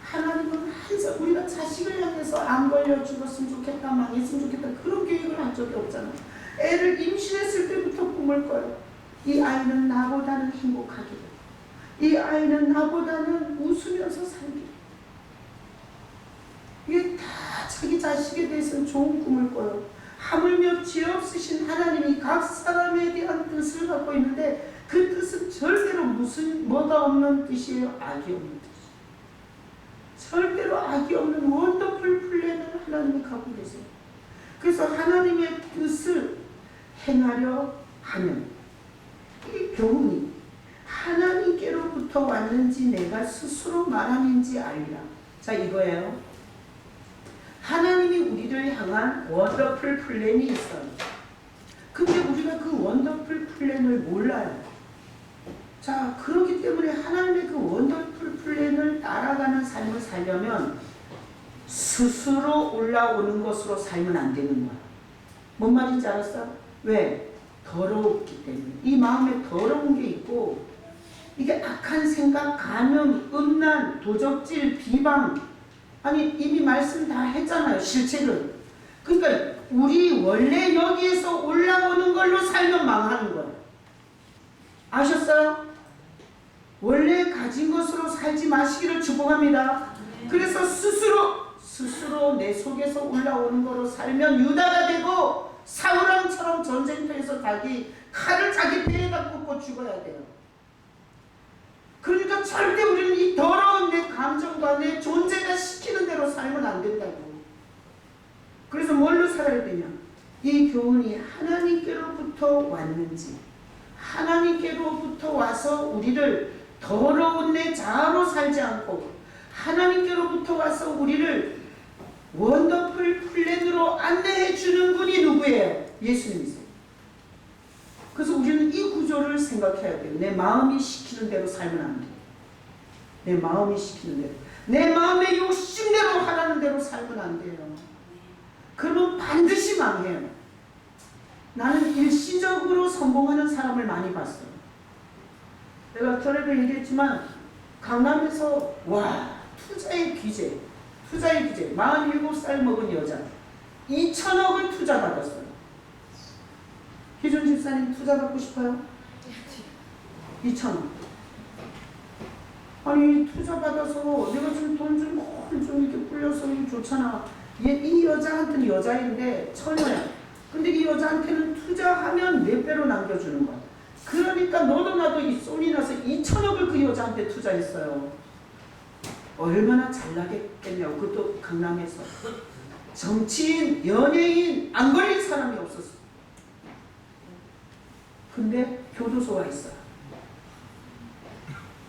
[SPEAKER 1] 하나님은 항상 우리가 자식을 향해서 안 걸려 죽었으면 좋겠다, 망했으면 좋겠다 그런 계획을 한 적이 없잖아요. 애를 임신했을 때부터 꿈을 꿔요. 이 아이는 나보다는 행복하기를, 이 아이는 나보다는 웃으면서 살기를. 이게 다 자기 자식에 대해서는 좋은 꿈을 꿔요. 하물며 죄 없으신 하나님이 각 사람에 대한 뜻을 갖고 있는데 그 뜻은 절대로 뭐가 없는 뜻이에요? 악이 없는 뜻이에요. 절대로 악이 없는 원더풀 플랜을 하나님이 갖고 계세요. 그래서 하나님의 뜻을 행하려 하면 이 교훈이 하나님께로부터 왔는지 내가 스스로 말함인지 알리라. 자, 이거예요. 하나님이 우리를 향한 원더풀 플랜이 있어요. 근데 우리가 그 원더풀 플랜을 몰라요. 자, 그렇기 때문에 하나님의 그 원더풀 플랜을 따라가는 삶을 살려면 스스로 올라오는 것으로 살면 안 되는 거야. 뭔 말인지 알았어? 왜? 더러웠기 때문에. 이 마음에 더러운 게 있고, 이게 악한 생각, 간음, 음란, 도적질, 비방, 아니 이미 말씀 다 했잖아요. 실체를. 그러니까 우리 원래 여기에서 올라오는 걸로 살면 망하는 거예요. 아셨어요? 원래 가진 것으로 살지 마시기를 축복합니다. 그래서 스스로 내 속에서 올라오는 거로 살면 유다가 되고 사울왕처럼 전쟁터에서 칼을 자기 배에다 꽂고 죽어야 돼요. 그러니까 절대 우리는 이 더러운 내 감정과 내 존재가 시키는 대로 살면 안 된다고. 그래서 뭘로 살아야 되냐? 이 교훈이 하나님께로부터 왔는지, 하나님께로부터 와서 우리를 더러운 내 자아로 살지 않고 하나님께로부터 와서 우리를 원더풀 플랜으로 안내해 주는 분이 누구예요? 예수님이세요. 그래서 우리는 이 구조를 생각해야 돼요. 내 마음이 시키는 대로 살면 안 돼요. 내 마음이 시키는 대로. 내 마음의 욕심대로 하라는 대로 살면 안 돼요. 그러면 반드시 망해요. 나는 일시적으로 성공하는 사람을 많이 봤어요. 내가 전에도 얘기했지만 강남에서 투자의 귀재 47살 먹은 여자 2천억을 투자받았어요. 희준 집사님 투자 받고 싶어요? 2천억. 아니 투자 받아서 내가 지금 돈 좀 이렇게 불려서 좋잖아. 이 여자한테는 여자인데 처녀야. 근데 이 여자한테는 투자하면 몇 배로 남겨주는 거야. 그러니까 너도 나도 이 쏜이 나서 2천억을 그 여자한테 투자했어요. 얼마나 잘나겠냐고. 그것도 강남에서. 정치인, 연예인 안 걸린 사람이 없었어. 근데 교도소 와 있어요.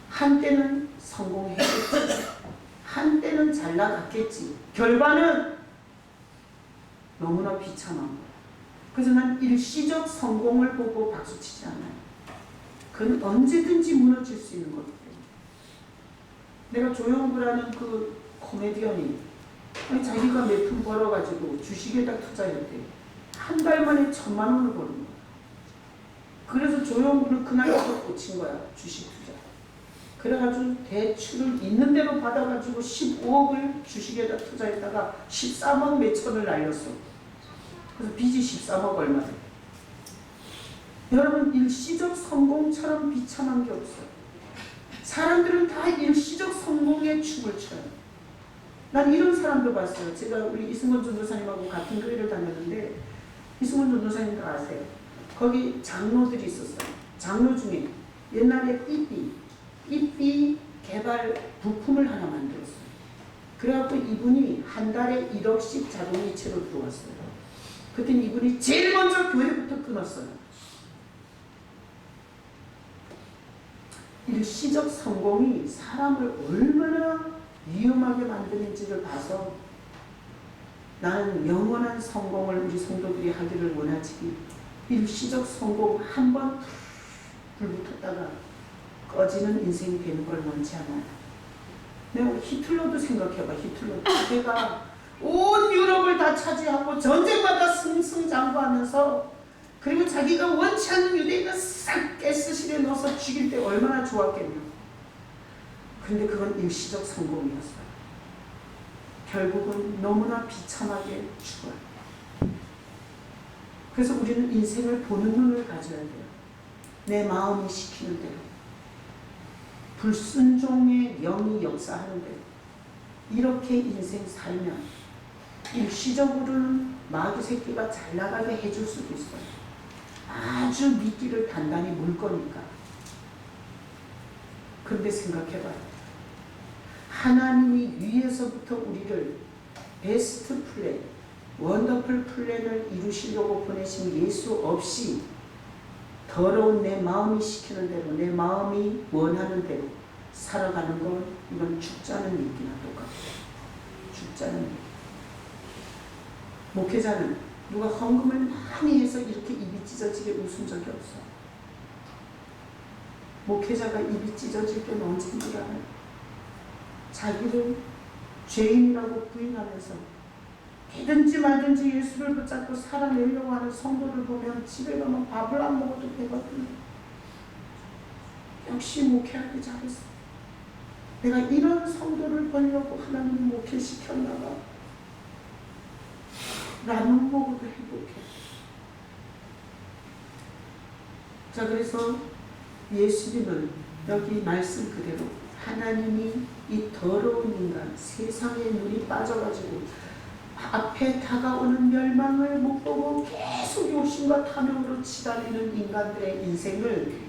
[SPEAKER 1] 한때는 성공했겠지. 한때는 잘 나갔겠지. 결과는 너무나 비참한 거야. 그래서 난 일시적 성공을 보고 박수치지 않아요. 그건 언제든지 무너질 수 있는 거기 때문에. 내가 조영구라는 그 코미디언이 자기가 몇 푼 벌어가지고 주식에다 투자했대. 한 달 만에 1,000만 원을 버는 거야. 그래서 조영구는 그날부터 꽂힌 거야. 주식 투자. 그래가지고 대출을 있는 대로 받아가지고 15억을 주식에다 투자했다가 13억 몇천을 날렸어. 그래서 빚이 13억 얼마 돼. 여러분, 일시적 성공처럼 비참한 게 없어요. 사람들은 다 일시적 성공에 춤을 춰요. 난 이런 사람도 봤어요. 제가 우리 이승원 전도사님하고 같은 교회를 다녔는데, 이승원 전도사님도 아세요. 거기 장로들이 있었어요. 장로 중에 옛날에 삐삐 개발 부품을 하나 만들었어요. 그래갖고 이분이 한 달에 1억씩 자동이체로 들어왔어요. 그땐 이분이 제일 먼저 교회부터 끊었어요. 일시적 성공이 사람을 얼마나 위험하게 만드는지를 봐서 나는 영원한 성공을 우리 성도들이 하기를 원하지, 일시적 성공 한번 불 붙었다가 꺼지는 인생이 되는 걸 원치 않아요. 내가 히틀러도 생각해봐. 히틀러 걔가 온 유럽을 다 차지하고 전쟁마다 승승장구하면서, 그리고 자기가 원치 않는 유대인을 싹 가스실에 넣어서 죽일 때 얼마나 좋았겠냐. 근데 그건 일시적 성공이었어요. 결국은 너무나 비참하게 죽어요. 그래서 우리는 인생을 보는 눈을 가져야 돼요. 내 마음이 시키는 대로, 불순종의 영이 역사하는 대로 이렇게 인생 살면 일시적으로는 마귀 새끼가 잘 나가게 해줄 수도 있어요. 아주 미끼를 단단히 물 거니까. 그런데 생각해봐요. 하나님이 위에서부터 우리를 베스트 플랜, 원더풀 플랜을 이루시려고 보내신 예수 없이 더러운 내 마음이 시키는 대로, 내 마음이 원하는 대로 살아가는 건 이건 죽자는 얘기나 똑같아요. 죽자는 얘기. 목회자는 누가 헌금을 많이 해서 이렇게 입이 찢어지게 웃은 적이 없어. 목회자가 입이 찢어질 때는 언제인 줄 알아요? 자기를 죄인이라고 부인하면서 되든지 말든지 예수를 붙잡고 살아내려고 하는 성도를 보면 집에 가면 밥을 안 먹어도 되거든요. 역시 목회하기 잘했어. 내가 이런 성도를 보려고 하나님이 목회시켰나 봐. 라면 먹어도 행복해. 자, 그래서 예수님은 여기 말씀 그대로 하나님이 이 더러운 인간, 세상에 눈이 빠져가지고 앞에 다가오는 멸망을 못 보고 계속 욕심과 탐욕으로 치달리는 인간들의 인생을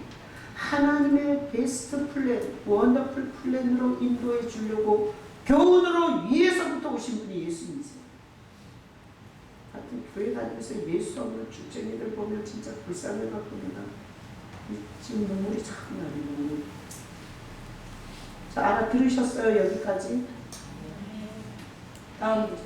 [SPEAKER 1] 하나님의 베스트 플랜, 원더풀 플랜으로 인도해 주려고 교훈으로 위에서부터 오신 분이 예수님이세요. 하여튼 교회 다니면서 예수 없는 죽쟁이들 보면 진짜 불쌍해갖고 내가 지금 눈물이 자꾸 나네. 눈물이. 자, 알아들으셨어요? 여기까지? 다음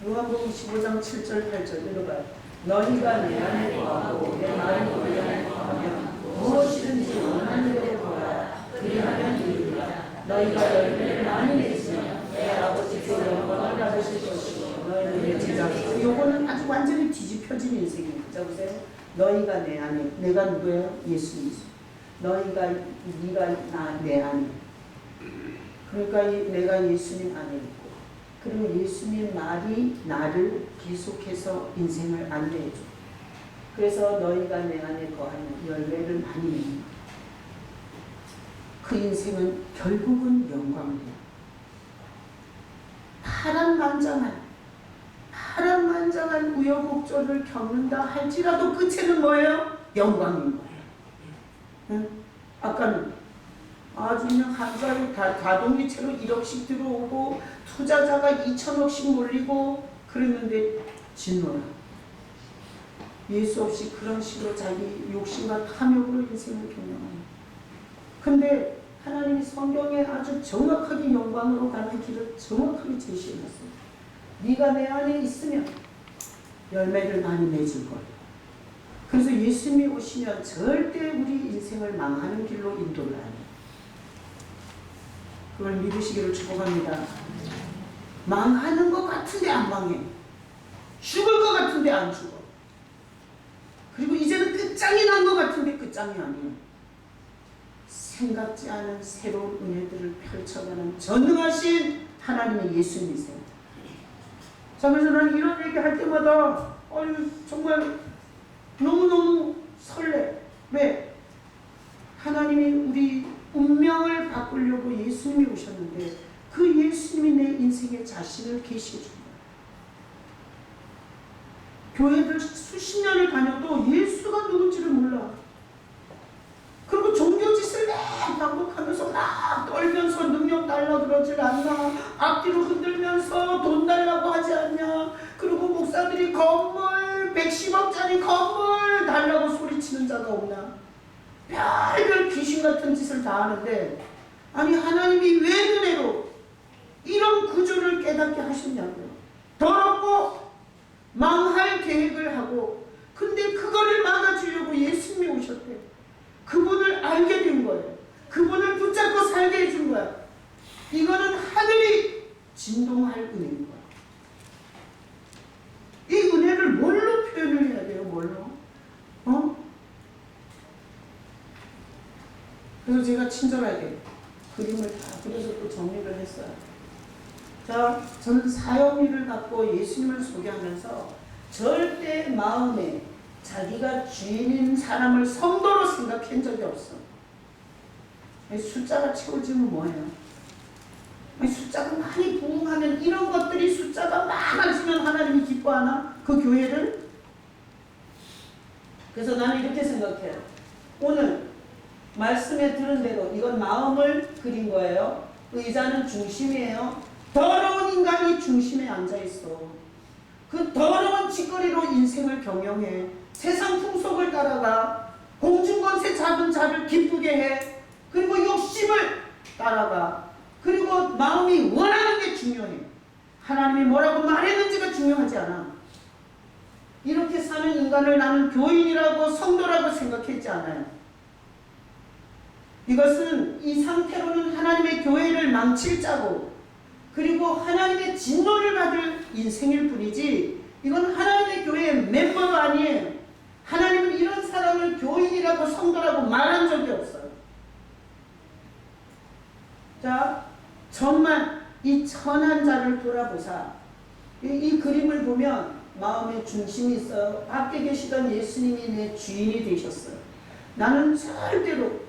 [SPEAKER 1] 요한복음 15장 7절 8절 읽어봐요. 너희가 내 안에 거하고 내 말이 너희 안에 거하면 무엇이든지 원하는 대로 구하라. 그리하면 이루리라. 너희가 열매를 많이 맺으면 내 아버지께서 영광을 받으실 것이고 너희는 내 제자로. 요거는 아주 완전히 뒤집혀진 인생이에요. 자, 보세요. 너희가 내 안에, 내가 누구예요? 예수님이세요. 너희가, 네가 내 안에. 그러니까 내가 예수님 안에 있고, 그리고 예수님 말이 나를 계속해서 인생을 안내해줘. 그래서 너희가 내 안에 거하면 열매를 많이 맺는 거야. 그 인생은 결국은 영광이에요. 파란만장한 우여곡절을 겪는다 할지라도 끝에는 뭐예요? 영광인 거예요. 응? 아까는 아주 그냥 한 달에 가동이체로 1억씩 들어오고 투자자가 2천억씩 몰리고 그랬는데 진노라. 예수 없이 그런 식으로 자기 욕심과 탐욕으로 인생을 경영하는. 근데 하나님이 성경에 아주 정확하게 영광으로 가는 길을 정확하게 제시해놨어요. 네가 내 안에 있으면 열매를 많이 맺을 거예요. 그래서 예수님이 오시면 절대 우리 인생을 망하는 길로 인도를 안 해요. 그걸 믿으시기를 축복합니다. 망하는 것 같은데 안 망해. 죽을 것 같은데 안 죽어. 그리고 이제는 끝장이 난 것 같은데 끝장이 아니에요. 생각지 않은 새로운 은혜들을 펼쳐가는 전능하신 하나님의 예수님이세요. 자, 그래서 나는 이런 얘기 할 때마다 정말 너무너무 설레. 왜? 하나님이 우리 운명을 바꾸려고 예수님이 오셨는데 그 예수님이 내 인생의 자신을 계시해 준 거예요. 교회를 수십 년을 다녀도 예수가 누군지를 몰라. 그리고 종교짓을 막 반복하면서 막 떨면서 능력 달라 그러질 않나. 앞뒤로 흔들면서 돈 달라고 하지 않냐. 그리고 목사들이 건물 110억짜리 건물 달라고 소리치는 자가 없나. 별별 귀신 같은 짓을 다 하는데 아니 하나님이 왜 은혜로 이런 구조를 깨닫게 하셨냐고요. 더럽고 망할 계획을 하고 근데 그거를 막아주려고 예수님이 오셨대. 그분을 알게 된 거예요. 그분을 붙잡고 살게 해준 거야. 이거는 하늘이 진동할 은혜인 거야. 이 은혜를 뭘로 표현을 해야 돼요? 뭘로? 그래서 제가 친절하게 그림을 다 그려서 또 정리를 했어요. 자, 저는 사형리를 갖고 예수님을 소개하면서 절대 마음에 자기가 주인인 사람을 성도로 생각한 적이 없어. 숫자가 채워지면 뭐예요? 숫자가 많이 부흥하면 이런 것들이 숫자가 많아지면 하나님이 기뻐하나? 그 교회를? 그래서 나는 이렇게 생각해요. 오늘 말씀에 들은 대로 이건 마음을 그린 거예요. 의자는 중심이에요. 더러운 인간이 중심에 앉아있어. 그 더러운 짓거리로 인생을 경영해. 세상 풍속을 따라가. 공중권세 잡은 자를 기쁘게 해. 그리고 욕심을 따라가. 그리고 마음이 원하는 게 중요해. 하나님이 뭐라고 말했는지가 중요하지 않아. 이렇게 사는 인간을 나는 교인이라고 성도라고 생각했지 않아요. 이것은 이 상태로는 하나님의 교회를 망칠 자고 그리고 하나님의 진노를 받을 인생일 뿐이지 이건 하나님의 교회의 멤버가 아니에요. 하나님은 이런 사람을 교인이라고 성도라고 말한 적이 없어요. 자, 정말 이 천한 자를 돌아보사. 이 그림을 보면 마음의 중심이 있어요. 밖에 계시던 예수님이 내 주인이 되셨어요. 나는 절대로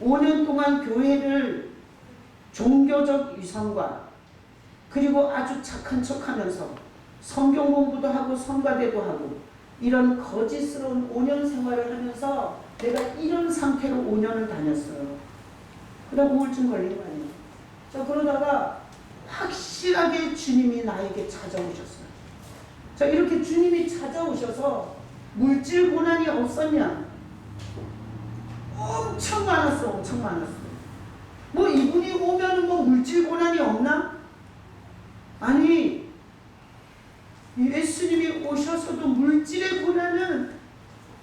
[SPEAKER 1] 5년 동안 교회를 종교적 위선과 그리고 아주 착한 척하면서 성경 공부도 하고 성가대도 하고 이런 거짓스러운 5년 생활을 하면서 내가 이런 상태로 5년을 다녔어요. 그러다 우울증 걸린 거 아니에요. 자, 그러다가 확실하게 주님이 나에게 찾아오셨어요. 자, 이렇게 주님이 찾아오셔서 물질 고난이 없었냐? 엄청 많았어. 엄청 많았어. 뭐 이분이 오면은 뭐 물질 고난이 없나? 아니, 예수님이 오셔서도 물질의 고난은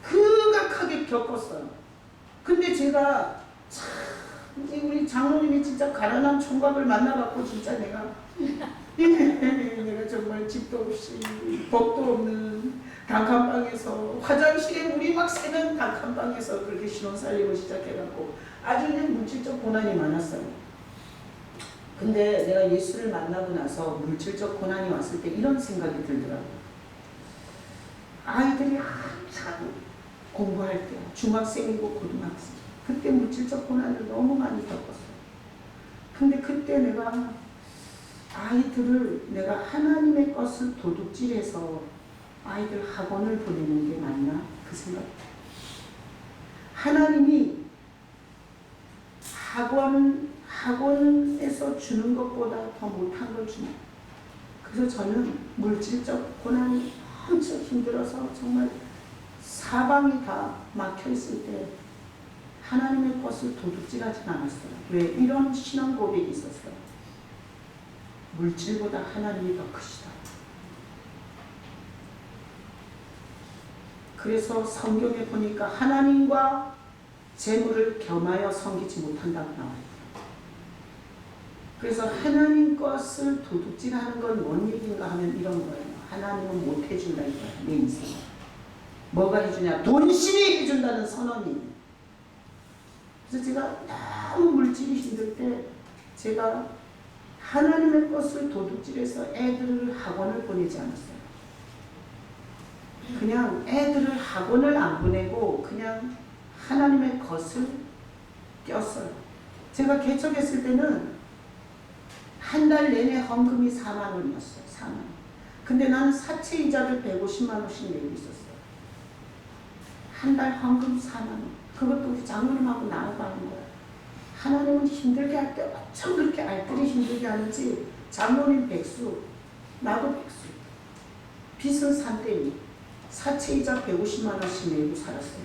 [SPEAKER 1] 극악하게 겪었어요. 근데 제가 참 우리 장로님이 진짜 가난한 총각을 만나갖고 진짜 내가 정말 집도 없이 법도 없는 단칸방에서 화장실에 물이 막 새는 단칸방에서 그렇게 신혼 살림을 시작해갖고 아주 그냥 물질적 고난이 많았어요. 근데 내가 예수를 만나고 나서 물질적 고난이 왔을 때 이런 생각이 들더라고요. 아이들이 한참 공부할 때 중학생이고 고등학생 그때 물질적 고난을 너무 많이 겪었어요. 근데 그때 내가 아이들을 내가 하나님의 것을 도둑질해서 아이들 학원을 보내는 게 맞나? 그 생각. 하나님이 학원에서 주는 것보다 더 못한 걸 주나. 그래서 저는 물질적 고난이 엄청 힘들어서 정말 사방이 다 막혀있을 때 하나님의 것을 도둑질하진 않았어요. 왜? 이런 신앙 고백이 있었어요. 물질보다 하나님이 더 크시다. 그래서 성경에 보니까 하나님과 재물을 겸하여 섬기지 못한다고 나와요. 그래서 하나님 것을 도둑질하는 건 뭔 얘기인가 하면 이런 거예요. 하나님은 못 해준다 이거예요. 내 인생에. 뭐가 해주냐? 돈신이 해준다는 선언이. 그래서 제가 너무 물질이 힘들 때 제가 하나님의 것을 도둑질해서 애들을 학원을 보내지 않았어요. 그냥 애들을 학원을 안 보내고 그냥 하나님의 것을 꼈어요. 제가 개척했을 때는 한 달 내내 헌금이 4만 원이었어요. 4만 원. 근데 나는 사채이자를 150만 원씩 내고 있었어요. 한 달 헌금 4만 원. 그것도 우리 장로님하고 나누고 하는 거야. 하나님은 힘들게 할 때 어쩜 그렇게 알뜰히 힘들게 하는지. 장로님 백수, 나도 백수. 빚은 산더미. 사채이자 150만 원씩 내고 살았어요.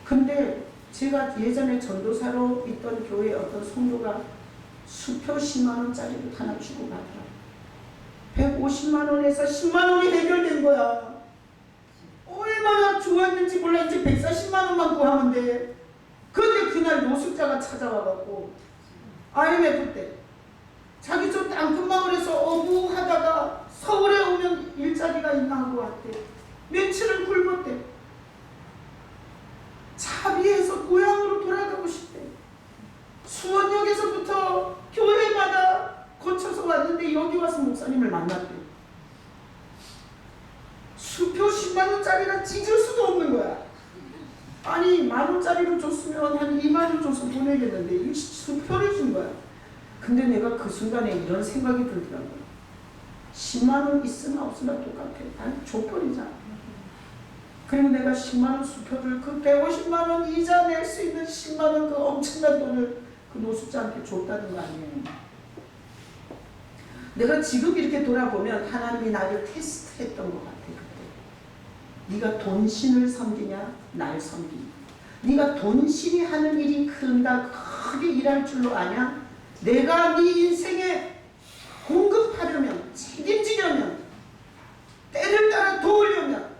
[SPEAKER 1] 근데 제가 예전에 전도사로 있던 교회 어떤 성도가 수표 10만 원짜리를 하나 주고 가더라. 150만 원에서 10만 원이 해결된 거야. 얼마나 좋았는지 몰라. 이제 140만 원만 구하면 돼. 근데 그날 노숙자가 찾아와갖고 IMF 때 자기 저 땅끝마을에서 어부하다가 서울에 오면 일자리가 있나 하고 왔대. 며칠을 굶었대. 차비에서 고향으로 돌아가고 싶대. 수원역에서부터 교회마다 거쳐서 왔는데 여기 와서 목사님을 만났대. 수표 10만 원짜리가 찢을 수도 없는 거야. 아니 1만 원짜리로 줬으면 한 2만 원 줘서 보내겠는데 이 수표를 준 거야. 근데 내가 그 순간에 이런 생각이 들더라고요. 10만 원 있으나 없으나 똑같아. 아니 줘버리자. 그리고 내가 10만 원 수표를 그 150만 원 이자 낼 수 있는 10만 원 그 엄청난 돈을 그 노숙자한테 줬다는 거 아니에요. 내가 지금 이렇게 돌아보면 하나님이 나를 테스트했던 것 같아. 그때 네가 돈신을 섬기냐 날 섬기냐. 네가 돈신이 하는 일이 큰다 크게 일할 줄로 아냐. 내가 네 인생에 공급하려면 책임지려면 때를 따라 도우려면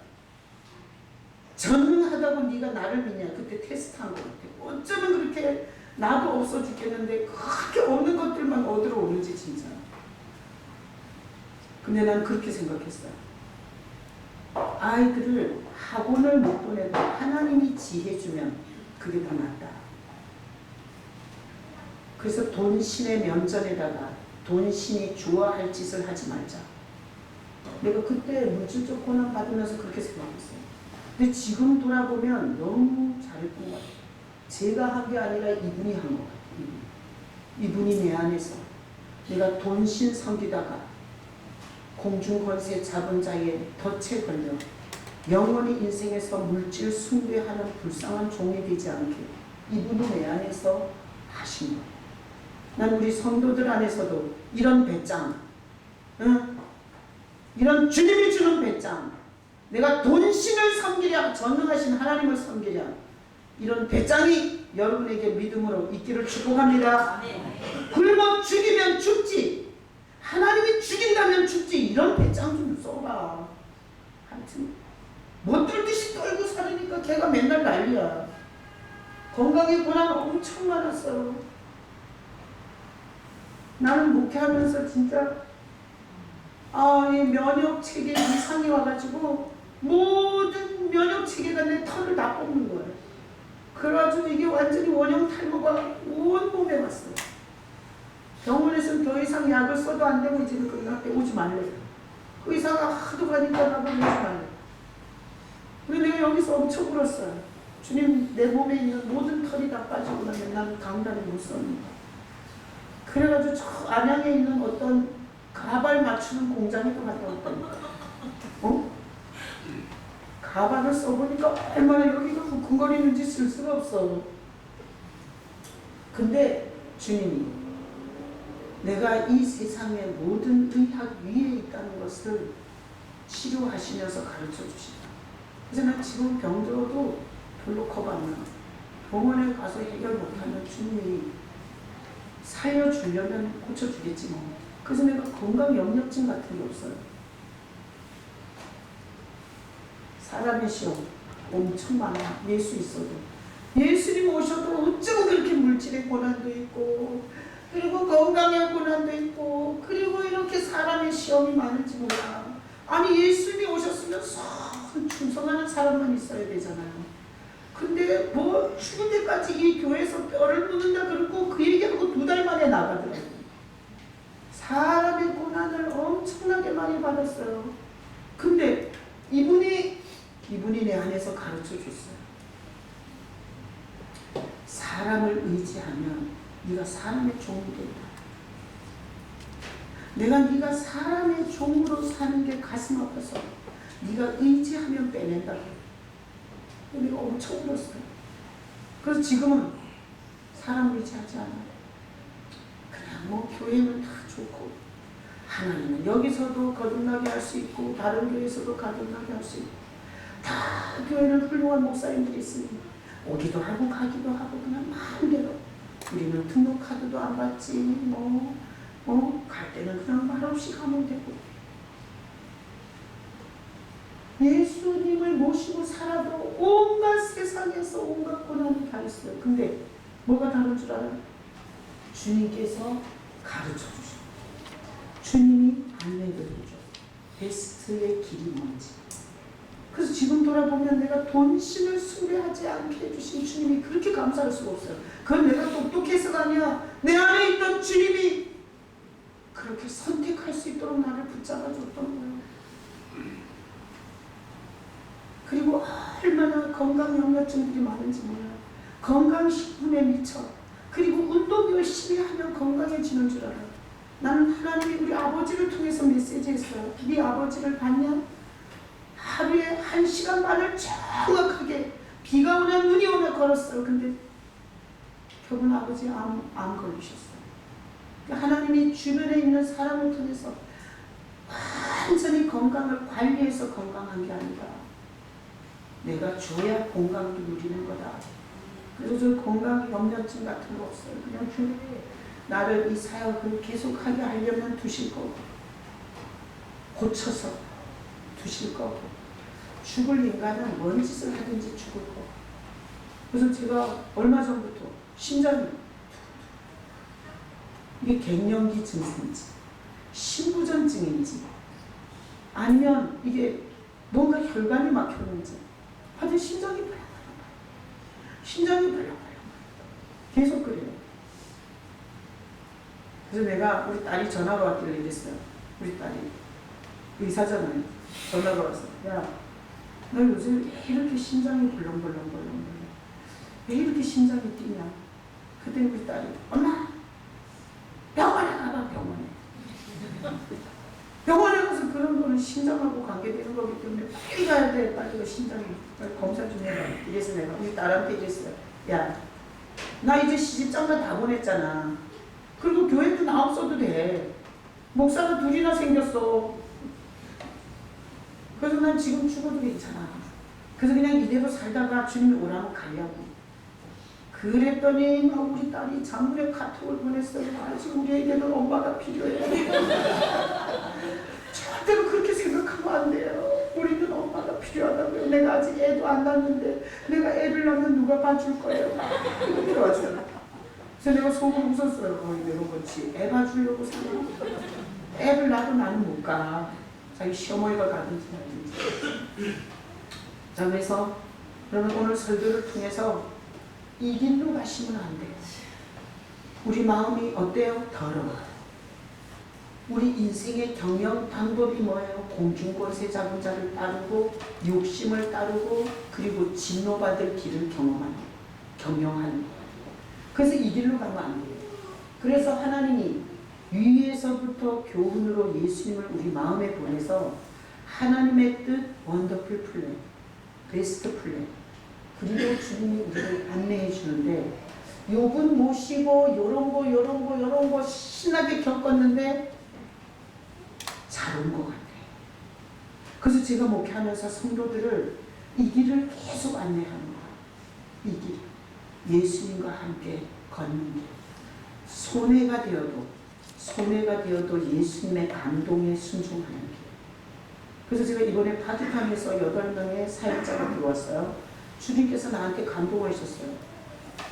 [SPEAKER 1] 전능하다고 네가 나를 믿냐. 그때 테스트한 것 같아. 어쩌면 그렇게 나도 없어 죽겠는데 그렇게 없는 것들만 얻으러 오는지 진짜. 근데 난 그렇게 생각했어요. 아이들을 학원을 못 보내도 하나님이 지혜 주면 그게 더 낫다. 그래서 돈신의 면전에다가 돈신이 좋아할 짓을 하지 말자. 내가 그때 물질적 고난 받으면서 그렇게 생각했어요. 근데 지금 돌아보면 너무 잘했던 것 같아요. 제가 한 게 아니라 이분이 한 것 같아요. 이분이 내 안에서 내가 돈신 섬기다가 공중권세 잡은 자의 덫에 걸려 영원히 인생에서 물질 숭배하는 불쌍한 종이 되지 않게 이분이 내 안에서 하신 거예요. 난 우리 성도들 안에서도 이런 배짱, 이런 주님이 주는 배짱, 내가 돈신을 섬기랴 전능하신 하나님을 섬기랴 이런 배짱이 여러분에게 믿음으로 있기를 축복합니다. 굶어 죽이면 죽지, 하나님이 죽인다면 죽지. 이런 배짱 좀 써봐. 하여튼 못 들듯이 떨고 살으니까 걔가 맨날 난리야. 건강에 고난 엄청 많았어요. 나는 목회하면서 진짜 이 면역 체계 이상이 와가지고 모든 면역 체계가 내 털을 다 뽑는 거예요. 그래가지고 이게 완전히 원형 탈모가 온몸에 왔어요. 병원에서는 더 이상 약을 써도 안 되고 이제는 그한테 오지 말래. 의사가 하도 가니까 나보고 오지 말래. 그리고 내가 여기서 엄청 울었어요. 주님, 내 몸에 있는 모든 털이 다 빠지고 나면 난 강단에 못 섭니다. 그래가지고 저 안양에 있는 어떤 가발 맞추는 공장에 또 갔다 왔다니까. 가발을 써보니까 얼마나 여기가 쿵쿵거리는지 쓸 수가 없어. 근데 주님이 내가 이 세상의 모든 의학 위에 있다는 것을 치료하시면서 가르쳐 주시다. 그래서 난 지금 병들어도 별로 겁 안 나. 병원에 가서 해결 못하면 주님이 살려주려면 고쳐주겠지 뭐. 그래서 내가 건강 염려증 같은 게 없어요. 사람의 시험 엄청 많아. 예수 있어도. 예수님 오셔도 어쩌고 그렇게 물질의 고난도 있고, 그리고 건강의 고난도 있고, 그리고 이렇게 사람의 시험이 많은지 몰라. 아니 예수님이 오셨으면 충성하는 사람만 있어야 되잖아요. 근데 뭐 죽을 때까지 이 교회에서 뼈를 묻는다 그러고 그 얘기하고 2달 만에 나가더라고요. 사람의 고난을 엄청나게 많이 받았어요. 근데 이분이 내 안에서 가르쳐 줬어요. 사람을 의지하면 네가 사람의 종이 된다. 내가 네가 사람의 종으로 사는 게 가슴 아파서 네가 의지하면 빼낸다. 내가 엄청 울었어요. 그래서 지금은 사람 의지하지 않아요. 그냥 뭐 교회는 다 좋고 하나님은 여기서도 거듭나게 할 수 있고 다른 교회에서도 거듭나게 할 수 있고 다 교회는 훌륭한 목사님들이 있으니 오기도 하고 가기도 하고 그냥 마음대로 우리는 등록카드도 안 받지 갈 때는 그냥 말없이 가면 되고 예수님을 모시고 살아도 온갖 세상에서 온갖 고난이 다 있어요. 근데 뭐가 다른 줄 알아요? 주님께서 가르쳐 주셔. 주님이 안내해 주죠. 베스트의 길이 뭔지. 그래서 지금 돌아보면 내가 돈신을 숭배하지 않게 해주신 주님이 그렇게 감사할 수가 없어요. 그건 내가 똑똑해서가 아니야. 내 안에 있던 주님이 그렇게 선택할 수 있도록 나를 붙잡아 줬던 거예요. 그리고 얼마나 건강 염려증들이 많은지 몰라요. 건강식품에 미쳐. 그리고 운동 열심히 하면 건강해지는 줄 알아요. 나는 하나님이 우리 아버지를 통해서 메시지했어요. 네 아버지를 봤냐? 하루에 1시간 반을 정확하게 비가 오나 눈이 오나 걸었어요. 근데 그분 아버지 암 걸리셨어요. 하나님이 주변에 있는 사람을 통해서 완전히 건강을 관리해서 건강한 게 아니라 내가 줘야 건강도 누리는 거다. 그래서 저 건강 염려증 같은 거 없어요. 그냥 주님이 나를 이 사역을 계속하게 하려면 두실 거고 고쳐서 두실 거고 죽을 인간은 뭔 짓을 하든지 죽을 거고. 그래서 제가 얼마 전부터 심장이 이게 갱년기 증세인지 신부전증인지 아니면 이게 뭔가 혈관이 막혔는지 하여튼 심장이 벌렁벌렁 계속 그래요. 그래서 내가 우리 딸이 전화가 왔길래 이랬어요. 우리 딸이 의사잖아요. 전화가 와서 야, 너 요즘 왜 이렇게 심장이 벌렁벌렁 왜 이렇게 심장이 뛰냐. 그때 우리 딸이 엄마 병원에 가봐. 병원에 가서 그런 거는 심장하고 관계되는 거기 때문에 빨리 가야 돼. 빨리 심장이 빨리 검사 좀 해봐. 이래서 내가 우리 딸한테 이랬어요. 야, 나 이제 시집장가 다 보냈잖아. 그리고 교회도 나 없어도 돼. 목사가 2이나 생겼어. 그래서 난 지금 죽어도 괜찮아. 그래서 그냥 이대로 살다가 주님이 오라면 가려고. 그랬더니 막 우리 딸이 장문에 카톡을 보냈어요. 아직 우리에게는 엄마가 필요해. 절대로 그렇게 생각하면 안 돼요. 우리는 엄마가 필요하다고요. 내가 아직 애도 안 낳았는데 내가 애를 낳으면 누가 봐줄 거예요. 이렇게 왔어요. 그래서 내가 속으로 웃었어요. 내가 그렇지. 애 봐주려고 살고 애를 낳아도 나는 못 가. 자기 시어머니가 가든지 말든지. 자, 그래서 그러면 오늘 설교를 통해서 이 길로 가시면 안 돼요. 우리 마음이 어때요? 더러워. 우리 인생의 경영 방법이 뭐예요? 공중권세 잡은 자를 따르고 욕심을 따르고 그리고 진노받을 길을 경영하는 거예요. 그래서 이 길로 가면 안 돼요. 그래서 하나님이 위에서부터 교훈으로 예수님을 우리 마음에 보내서 하나님의 뜻, 원더풀 플랜, 베스트 플랜, 그리고 주님이 우리를 안내해 주는데 욕은 모시고 요런 거 신나게 겪었는데 잘 온 것 같아요. 그래서 제가 목회하면서 성도들을 이 길을 계속 안내하는 거예요. 이 길. 예수님과 함께 걷는 길. 손해가 되어도 예수님의 감동에 순종하는 길. 그래서 제가 이번에 파기탐에서 8명의 사역자가 들어왔어요. 주님께서 나한테 감동하셨어요.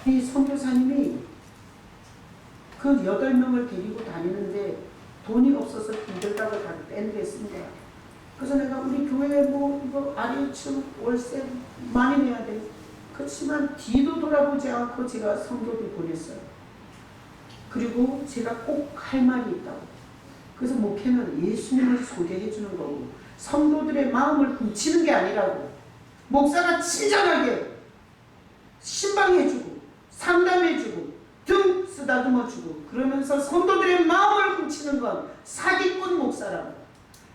[SPEAKER 1] 이 선교사님이 그 8명을 데리고 다니는데 돈이 없어서 힘들다고 다 밴드에 쓴 거야. 그래서 내가 우리 교회에 뭐 이거 아래층 월세 많이 내야 돼. 그렇지만 뒤도 돌아보지 않고 제가 성교비 보냈어요. 그리고 제가 꼭 할 말이 있다고. 그래서 목회는 예수님을 소개해 주는 거고 성도들의 마음을 훔치는 게 아니라고. 목사가 친절하게 신방해주고 상담해주고 등 쓰다듬어주고 그러면서 성도들의 마음을 훔치는 건 사기꾼 목사라고.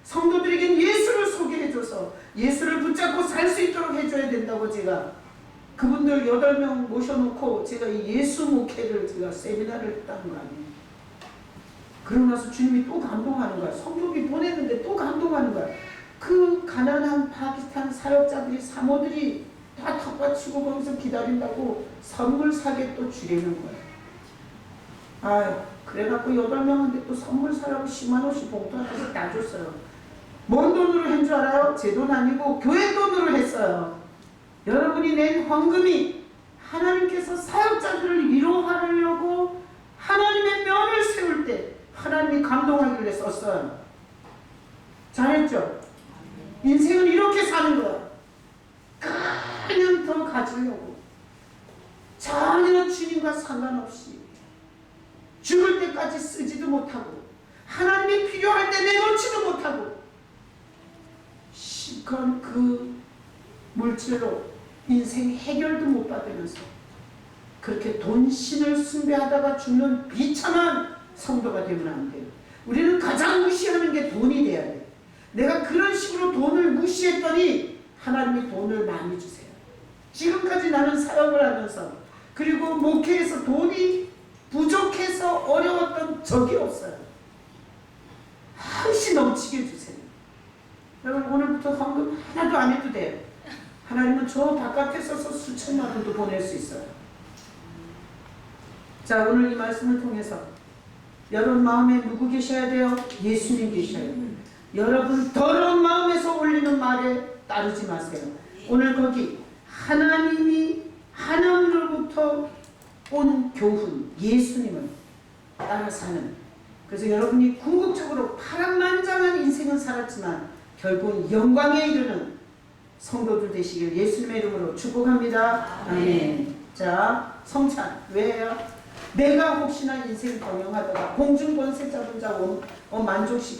[SPEAKER 1] 성도들에게 예수를 소개해줘서 예수를 붙잡고 살 수 있도록 해줘야 된다고. 제가 그분들 8명 모셔놓고 제가 이 예수 목회를 제가 세미나를 했다는 거 아니에요. 그러고 나서 주님이 또 감동하는 거야. 성도비 보냈는데 또 감동하는 거야. 그 가난한 파키스탄 사역자들이 사모들이 다 턱받치고 거기서 기다린다고 선물 사게 또 주려는 거야. 아유, 그래갖고 8명한테 또 선물 사라고 10만 원씩 봉투 하나씩 다 줬어요. 뭔 돈으로 한 줄 알아요? 제 돈 아니고 교회 돈으로 했어요. 여러분이 낸 헌금이 하나님께서 사역자들을 위로하려고 하나님의 면을 세울 때 하나님이 감동하길래 썼어요. 잘했죠? 인생은 이렇게 사는 거야. 그냥 더 가지려고. 전혀 주님과 상관없이 죽을 때까지 쓰지도 못하고 하나님이 필요할 때 내놓지도 못하고 시커먼 그 물질로 인생 해결도 못 받으면서 그렇게 돈신을 숭배하다가 죽는 비참한 성도가 되면 안 돼요. 우리는 가장 무시하는 게 돈이 돼야 돼. 내가 그런 식으로 돈을 무시했더니 하나님이 돈을 많이 주세요. 지금까지 나는 사역을 하면서 그리고 목회에서 돈이 부족해서 어려웠던 적이 없어요. 항시 넘치게 주세요. 여러분 오늘부터 헌금 하나도 안 해도 돼요. 하나님은 저 바깥에 서서 수천만 원도 보낼 수 있어요. 자, 오늘 이 말씀을 통해서 여러분 마음에 누구 계셔야 돼요? 예수님 계셔야 돼요. 여러분 더러운 마음에서 올리는 말에 따르지 마세요. 오늘 거기 하나님으로부터 온 교훈, 예수님을 따라 사는. 그래서 여러분이 궁극적으로 파란만장한 인생은 살았지만 결국 영광에 이르는 성도들 되시길 예수님의 이름으로 축복합니다. 아멘. 자, 성찬 왜 해요? 내가 혹시나 인생 경영하다가 공중권세 잡은 자 만족시키고